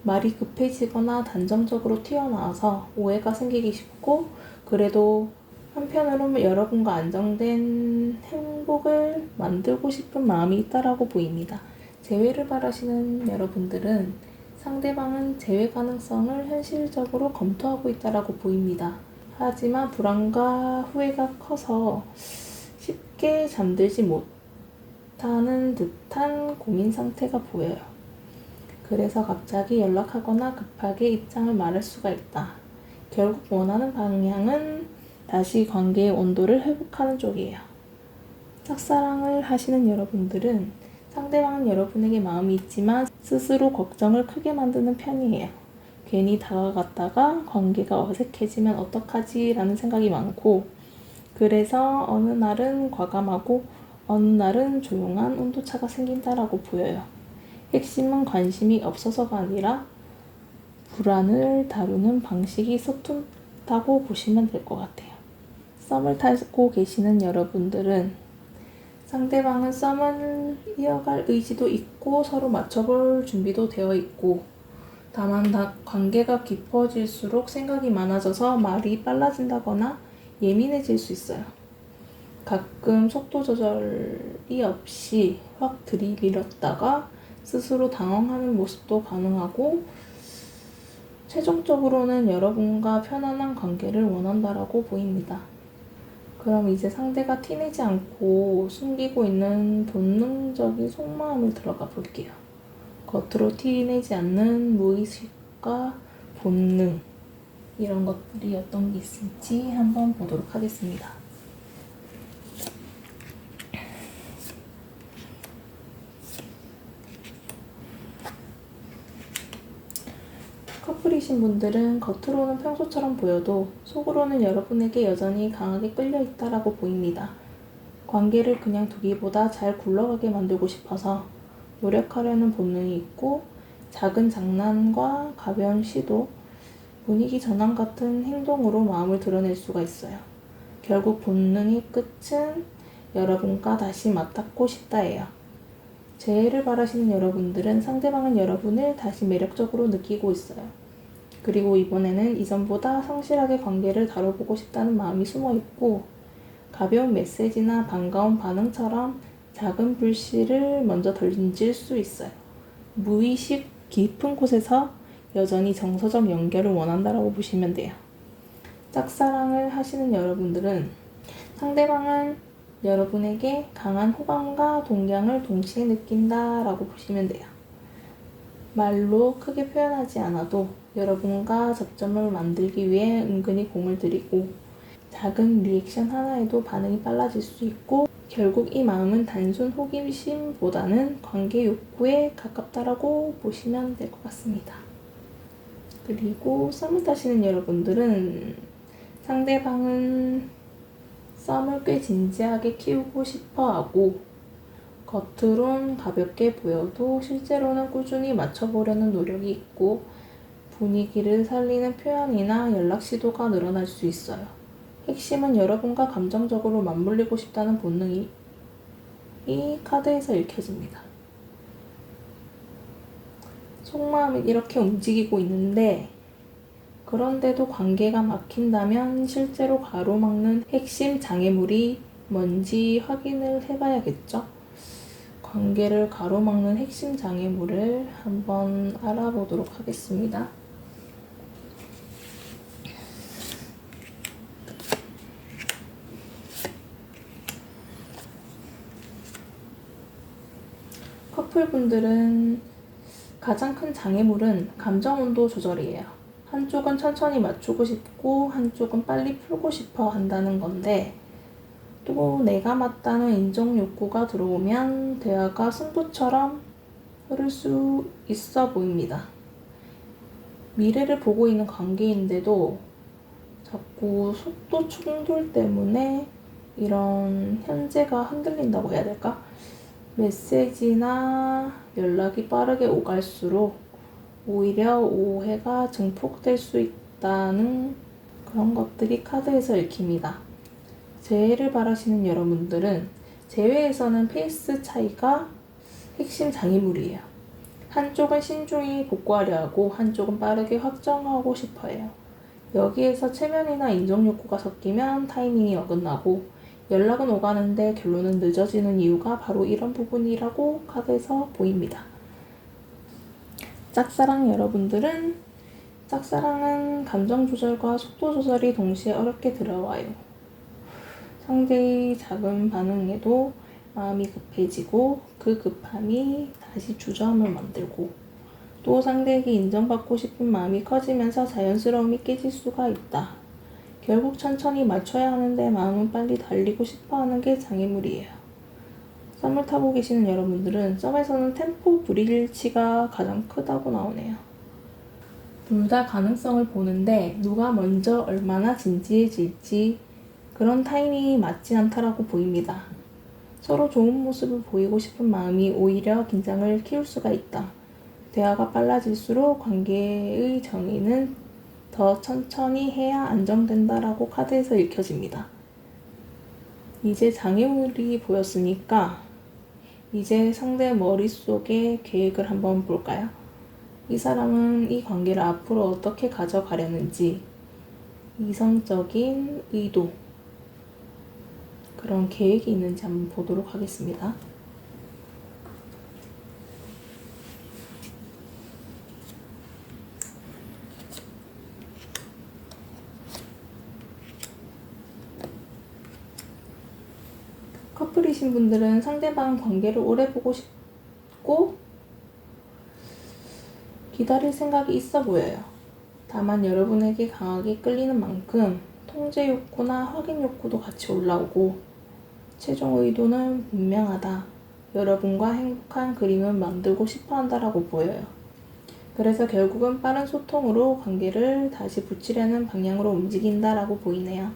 말이 급해지거나 단정적으로 튀어나와서 오해가 생기기 쉽고 그래도 한편으로는 여러분과 안정된 행복을 만들고 싶은 마음이 있다라고 보입니다. 재회를 바라시는 여러분들은 상대방은 재회 가능성을 현실적으로 검토하고 있다라고 보입니다. 하지만 불안과 후회가 커서 쉽게 잠들지 못하는 듯한 고민 상태가 보여요. 그래서 갑자기 연락하거나 급하게 입장을 말할 수가 있다. 결국 원하는 방향은 다시 관계의 온도를 회복하는 쪽이에요. 짝사랑을 하시는 여러분들은 상대방은 여러분에게 마음이 있지만 스스로 걱정을 크게 만드는 편이에요. 괜히 다가갔다가 관계가 어색해지면 어떡하지? 라는 생각이 많고 그래서 어느 날은 과감하고 어느 날은 조용한 온도차가 생긴다라고 보여요. 핵심은 관심이 없어서가 아니라 불안을 다루는 방식이 서툰다고 보시면 될 것 같아요. 썸을 타고 계시는 여러분들은 상대방은 썸을 이어갈 의지도 있고 서로 맞춰볼 준비도 되어 있고 다만 관계가 깊어질수록 생각이 많아져서 말이 빨라진다거나 예민해질 수 있어요. 가끔 속도 조절이 없이 확 들이밀었다가 스스로 당황하는 모습도 가능하고 최종적으로는 여러분과 편안한 관계를 원한다라고 보입니다. 그럼 이제 상대가 티내지 않고 숨기고 있는 본능적인 속마음을 들어가 볼게요. 겉으로 티내지 않는 무의식과 본능 이런 것들이 어떤 게 있을지 한번 보도록 하겠습니다. 커플이신 분들은 겉으로는 평소처럼 보여도 속으로는 여러분에게 여전히 강하게 끌려 있다라고 보입니다. 관계를 그냥 두기보다 잘 굴러가게 만들고 싶어서 노력하려는 본능이 있고 작은 장난과 가벼운 시도, 분위기 전환 같은 행동으로 마음을 드러낼 수가 있어요. 결국 본능의 끝은 여러분과 다시 맞닿고 싶다예요. 재회를 바라시는 여러분들은 상대방은 여러분을 다시 매력적으로 느끼고 있어요. 그리고 이번에는 이전보다 성실하게 관계를 다뤄보고 싶다는 마음이 숨어있고 가벼운 메시지나 반가운 반응처럼 작은 불씨를 먼저 던질 수 있어요. 무의식 깊은 곳에서 여전히 정서적 연결을 원한다라고 보시면 돼요. 짝사랑을 하시는 여러분들은 상대방은 여러분에게 강한 호감과 동경을 동시에 느낀다라고 보시면 돼요. 말로 크게 표현하지 않아도 여러분과 접점을 만들기 위해 은근히 공을 들이고 작은 리액션 하나에도 반응이 빨라질 수 있고 결국 이 마음은 단순 호기심보다는 관계 욕구에 가깝다라고 보시면 될 것 같습니다. 그리고 썸을 타시는 여러분들은 상대방은 썸을 꽤 진지하게 키우고 싶어 하고 겉으론 가볍게 보여도 실제로는 꾸준히 맞춰보려는 노력이 있고 분위기를 살리는 표현이나 연락 시도가 늘어날 수 있어요. 핵심은 여러분과 감정적으로 맞물리고 싶다는 본능이 이 카드에서 읽혀집니다. 속마음이 이렇게 움직이고 있는데 그런데도 관계가 막힌다면 실제로 가로막는 핵심 장애물이 뭔지 확인을 해봐야겠죠? 관계를 가로막는 핵심 장애물을 한번 알아보도록 하겠습니다. 커플분들은 가장 큰 장애물은 감정 온도 조절이에요. 한쪽은 천천히 맞추고 싶고 한쪽은 빨리 풀고 싶어 한다는 건데, 또 내가 맞다는 인정 욕구가 들어오면 대화가 승부처럼 흐를 수 있어 보입니다. 미래를 보고 있는 관계인데도 자꾸 속도 충돌 때문에 이런 현재가 흔들린다고 해야 될까? 메시지나 연락이 빠르게 오갈수록 오히려 오해가 증폭될 수 있다는 그런 것들이 카드에서 읽힙니다. 재회를 바라시는 여러분들은 재회에서는 페이스 차이가 핵심 장애물이에요. 한쪽은 신중히 복구하려 하고 한쪽은 빠르게 확정하고 싶어 해요. 여기에서 체면이나 인정 욕구가 섞이면 타이밍이 어긋나고 연락은 오가는데 결론은 늦어지는 이유가 바로 이런 부분이라고 카드에서 보입니다. 짝사랑 여러분들은 짝사랑은 감정 조절과 속도 조절이 동시에 어렵게 들어와요. 상대의 작은 반응에도 마음이 급해지고 그 급함이 다시 주저함을 만들고 또 상대에게 인정받고 싶은 마음이 커지면서 자연스러움이 깨질 수가 있다. 결국 천천히 맞춰야 하는데 마음은 빨리 달리고 싶어하는 게 장애물이에요. 썸을 타고 계시는 여러분들은 썸에서는 템포 불일치가 가장 크다고 나오네요. 둘 다 가능성을 보는데 누가 먼저 얼마나 진지해질지 그런 타이밍이 맞지 않다라고 보입니다. 서로 좋은 모습을 보이고 싶은 마음이 오히려 긴장을 키울 수가 있다. 대화가 빨라질수록 관계의 정의는 더 천천히 해야 안정된다라고 카드에서 읽혀집니다. 이제 장애물이 보였으니까 이제 상대 머릿속의 계획을 한번 볼까요? 이 사람은 이 관계를 앞으로 어떻게 가져가려는지 이성적인 의도 그런 계획이 있는지 한번 보도록 하겠습니다. 커플이신 분들은 상대방 관계를 오래 보고 싶고 기다릴 생각이 있어 보여요. 다만 여러분에게 강하게 끌리는 만큼 통제 욕구나 확인 욕구도 같이 올라오고 최종 의도는 분명하다. 여러분과 행복한 그림을 만들고 싶어 한다라고 보여요. 그래서 결국은 빠른 소통으로 관계를 다시 붙이려는 방향으로 움직인다라고 보이네요.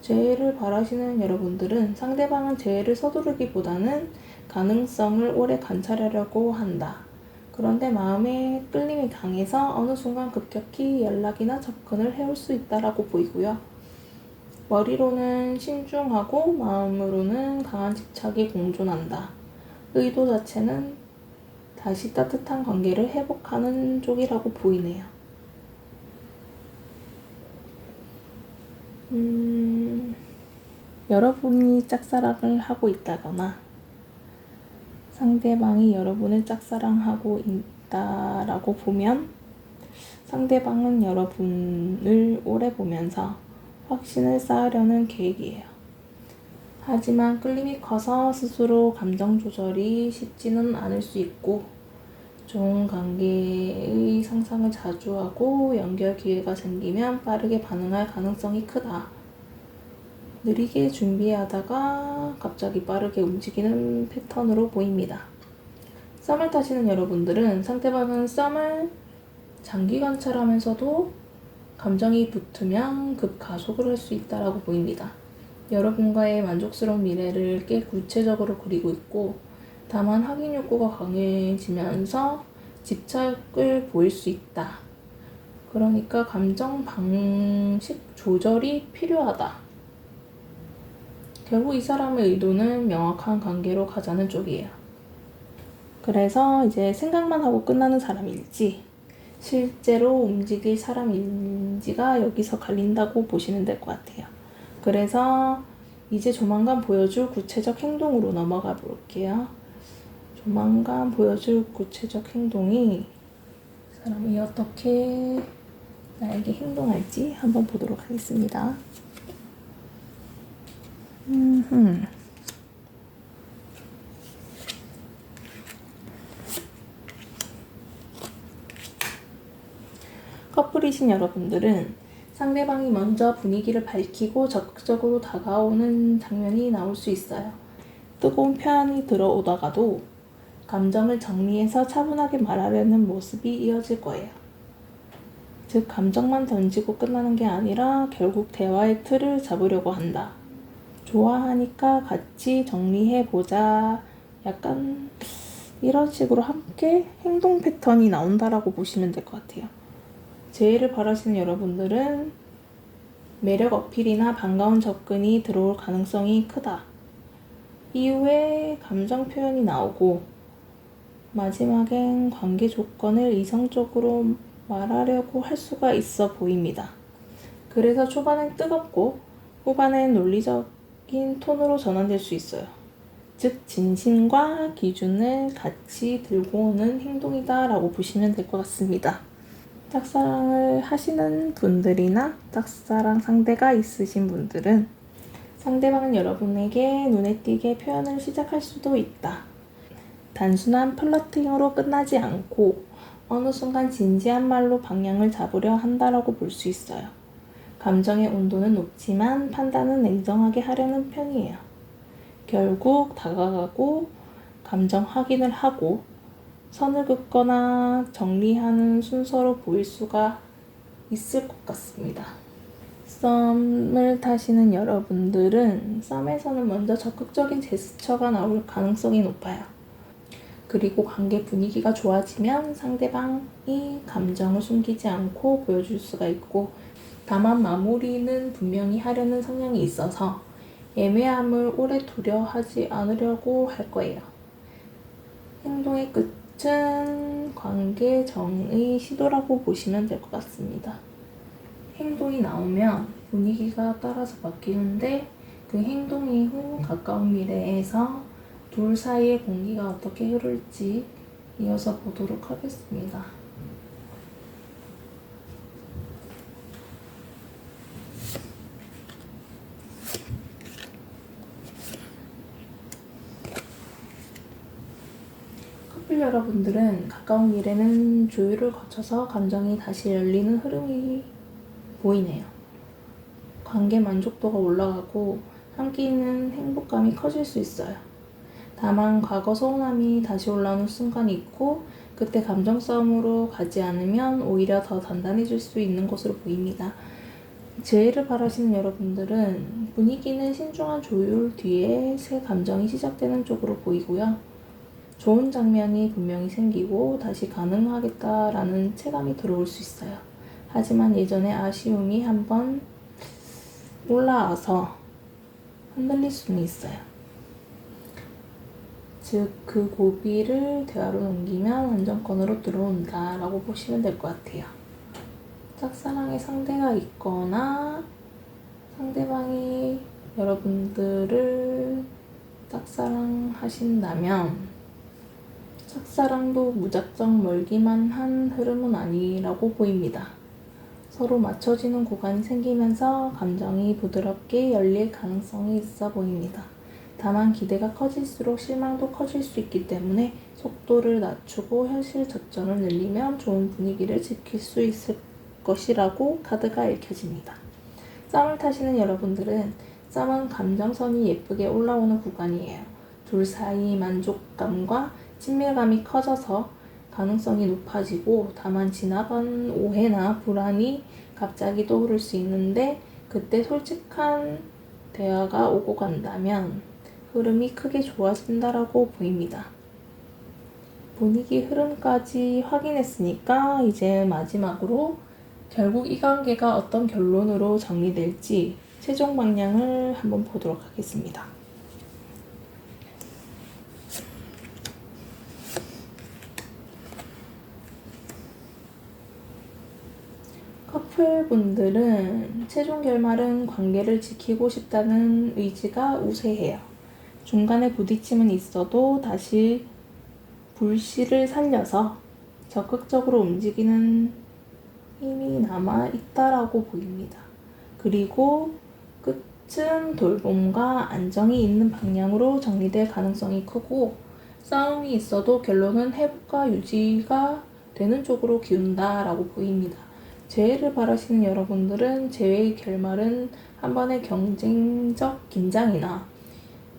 재회를 바라시는 여러분들은 상대방은 재회를 서두르기보다는 가능성을 오래 관찰하려고 한다. 그런데 마음의 끌림이 강해서 어느 순간 급격히 연락이나 접근을 해올 수 있다라고 보이고요. 머리로는 신중하고 마음으로는 강한 집착이 공존한다. 의도 자체는 다시 따뜻한 관계를 회복하는 쪽이라고 보이네요. 여러분이 짝사랑을 하고 있다거나 상대방이 여러분을 짝사랑하고 있다라고 보면 상대방은 여러분을 오래 보면서 확신을 쌓으려는 계획이에요. 하지만 끌림이 커서 스스로 감정 조절이 쉽지는 않을 수 있고 좋은 관계의 상상을 자주 하고 연결 기회가 생기면 빠르게 반응할 가능성이 크다. 느리게 준비하다가 갑자기 빠르게 움직이는 패턴으로 보입니다. 썸을 타시는 여러분들은 상대방은 썸을 장기 관찰하면서도 감정이 붙으면 급가속을 할 수 있다고 보입니다. 여러분과의 만족스러운 미래를 꽤 구체적으로 그리고 있고 다만 확인 욕구가 강해지면서 집착을 보일 수 있다. 그러니까 감정 방식 조절이 필요하다. 결국 이 사람의 의도는 명확한 관계로 가자는 쪽이에요. 그래서 이제 생각만 하고 끝나는 사람일지 실제로 움직일 사람인지가 여기서 갈린다고 보시면 될 것 같아요. 그래서 이제 조만간 보여줄 구체적 행동으로 넘어가 볼게요. 조만간 보여줄 구체적 행동이 사람이 어떻게 나에게 행동할지 한번 보도록 하겠습니다. 커플이신 여러분들은 상대방이 먼저 분위기를 밝히고 적극적으로 다가오는 장면이 나올 수 있어요. 뜨거운 표현이 들어오다가도 감정을 정리해서 차분하게 말하려는 모습이 이어질 거예요. 즉, 감정만 던지고 끝나는 게 아니라 결국 대화의 틀을 잡으려고 한다. 좋아하니까 같이 정리해보자. 약간 이런 식으로 함께 행동 패턴이 나온다라고 보시면 될 것 같아요. 재회를 바라시는 여러분들은 매력 어필이나 반가운 접근이 들어올 가능성이 크다. 이후에 감정 표현이 나오고 마지막엔 관계 조건을 이성적으로 말하려고 할 수가 있어 보입니다. 그래서 초반엔 뜨겁고 후반엔 논리적인 톤으로 전환될 수 있어요. 즉, 진심과 기준을 같이 들고 오는 행동이다 라고 보시면 될 것 같습니다. 짝사랑을 하시는 분들이나 짝사랑 상대가 있으신 분들은 상대방은 여러분에게 눈에 띄게 표현을 시작할 수도 있다. 단순한 플러팅으로 끝나지 않고 어느 순간 진지한 말로 방향을 잡으려 한다라고 볼 수 있어요. 감정의 온도는 높지만 판단은 냉정하게 하려는 편이에요. 결국 다가가고 감정 확인을 하고 선을 긋거나 정리하는 순서로 보일 수가 있을 것 같습니다. 썸을 타시는 여러분들은 썸에서는 먼저 적극적인 제스처가 나올 가능성이 높아요. 그리고 관계 분위기가 좋아지면 상대방이 감정을 숨기지 않고 보여줄 수가 있고, 다만 마무리는 분명히 하려는 성향이 있어서 애매함을 오래 두려 하지 않으려고 할 거예요. 행동의 끝은 관계 정의 시도라고 보시면 될 것 같습니다. 행동이 나오면 분위기가 따라서 바뀌는데 그 행동 이후 가까운 미래에서 둘 사이의 공기가 어떻게 흐를지 이어서 보도록 하겠습니다. 커플 여러분들은 가까운 미래는 조율을 거쳐서 감정이 다시 열리는 흐름이 보이네요. 관계 만족도가 올라가고 함께 있는 행복감이 커질 수 있어요. 다만 과거 서운함이 다시 올라오는 순간이 있고, 그때 감정 싸움으로 가지 않으면 오히려 더 단단해질 수 있는 것으로 보입니다. 재회를 바라시는 여러분들은 분위기는 신중한 조율 뒤에 새 감정이 시작되는 쪽으로 보이고요. 좋은 장면이 분명히 생기고 다시 가능하겠다라는 체감이 들어올 수 있어요. 하지만 예전의 아쉬움이 한번 올라와서 흔들릴 수는 있어요. 즉, 그 고비를 대화로 넘기면 안정권으로 들어온다 라고 보시면 될 것 같아요. 짝사랑의 상대가 있거나 상대방이 여러분들을 짝사랑 하신다면 짝사랑도 무작정 멀기만 한 흐름은 아니라고 보입니다. 서로 맞춰지는 구간이 생기면서 감정이 부드럽게 열릴 가능성이 있어 보입니다. 다만 기대가 커질수록 실망도 커질 수 있기 때문에 속도를 낮추고 현실 접점을 늘리면 좋은 분위기를 지킬 수 있을 것이라고 카드가 읽혀집니다. 썸을 타시는 여러분들은 썸은 감정선이 예쁘게 올라오는 구간이에요. 둘 사이 만족감과 친밀감이 커져서 가능성이 높아지고, 다만 지나간 오해나 불안이 갑자기 떠오를 수 있는데 그때 솔직한 대화가 오고 간다면 흐름이 크게 좋아진다라고 보입니다. 분위기 흐름까지 확인했으니까 이제 마지막으로 결국 이 관계가 어떤 결론으로 정리될지 최종 방향을 한번 보도록 하겠습니다. 커플분들은 최종 결말은 관계를 지키고 싶다는 의지가 우세해요. 중간에 부딪힘은 있어도 다시 불씨를 살려서 적극적으로 움직이는 힘이 남아 있다라고 보입니다. 그리고 끝은 돌봄과 안정이 있는 방향으로 정리될 가능성이 크고, 싸움이 있어도 결론은 회복과 유지가 되는 쪽으로 기운다라고 보입니다. 재회를 바라시는 여러분들은 재회의 결말은 한 번의 경쟁적 긴장이나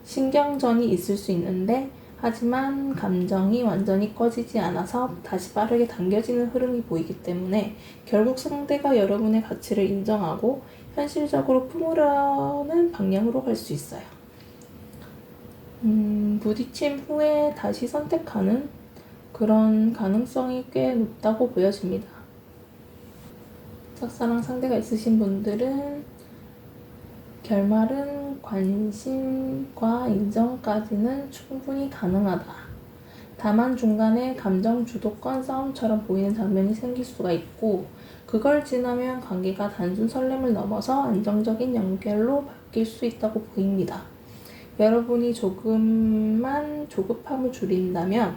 신경전이 있을 수 있는데, 하지만 감정이 완전히 꺼지지 않아서 다시 빠르게 당겨지는 흐름이 보이기 때문에 결국 상대가 여러분의 가치를 인정하고 현실적으로 품으려는 방향으로 갈 수 있어요. 부딪힘 후에 다시 선택하는 그런 가능성이 꽤 높다고 보여집니다. 짝사랑 상대가 있으신 분들은 결말은 관심과 인정까지는 충분히 가능하다. 다만 중간에 감정 주도권 싸움처럼 보이는 장면이 생길 수가 있고, 그걸 지나면 관계가 단순 설렘을 넘어서 안정적인 연결로 바뀔 수 있다고 보입니다. 여러분이 조금만 조급함을 줄인다면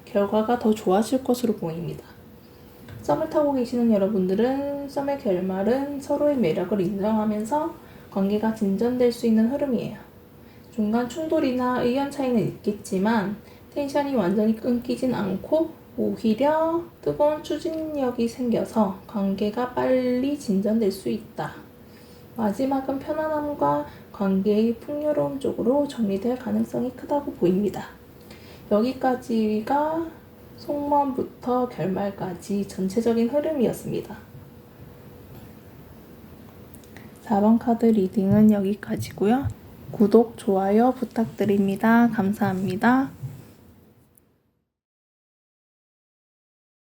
결과가 더 좋아질 것으로 보입니다. 썸을 타고 계시는 여러분들은 썸의 결말은 서로의 매력을 인정하면서 관계가 진전될 수 있는 흐름이에요. 중간 충돌이나 의견 차이는 있겠지만 텐션이 완전히 끊기진 않고 오히려 뜨거운 추진력이 생겨서 관계가 빨리 진전될 수 있다. 마지막은 편안함과 관계의 풍요로움 쪽으로 정리될 가능성이 크다고 보입니다. 여기까지가 속마음부터 결말까지 전체적인 흐름이었습니다. 4번 카드 리딩은 여기까지고요. 구독, 좋아요 부탁드립니다. 감사합니다.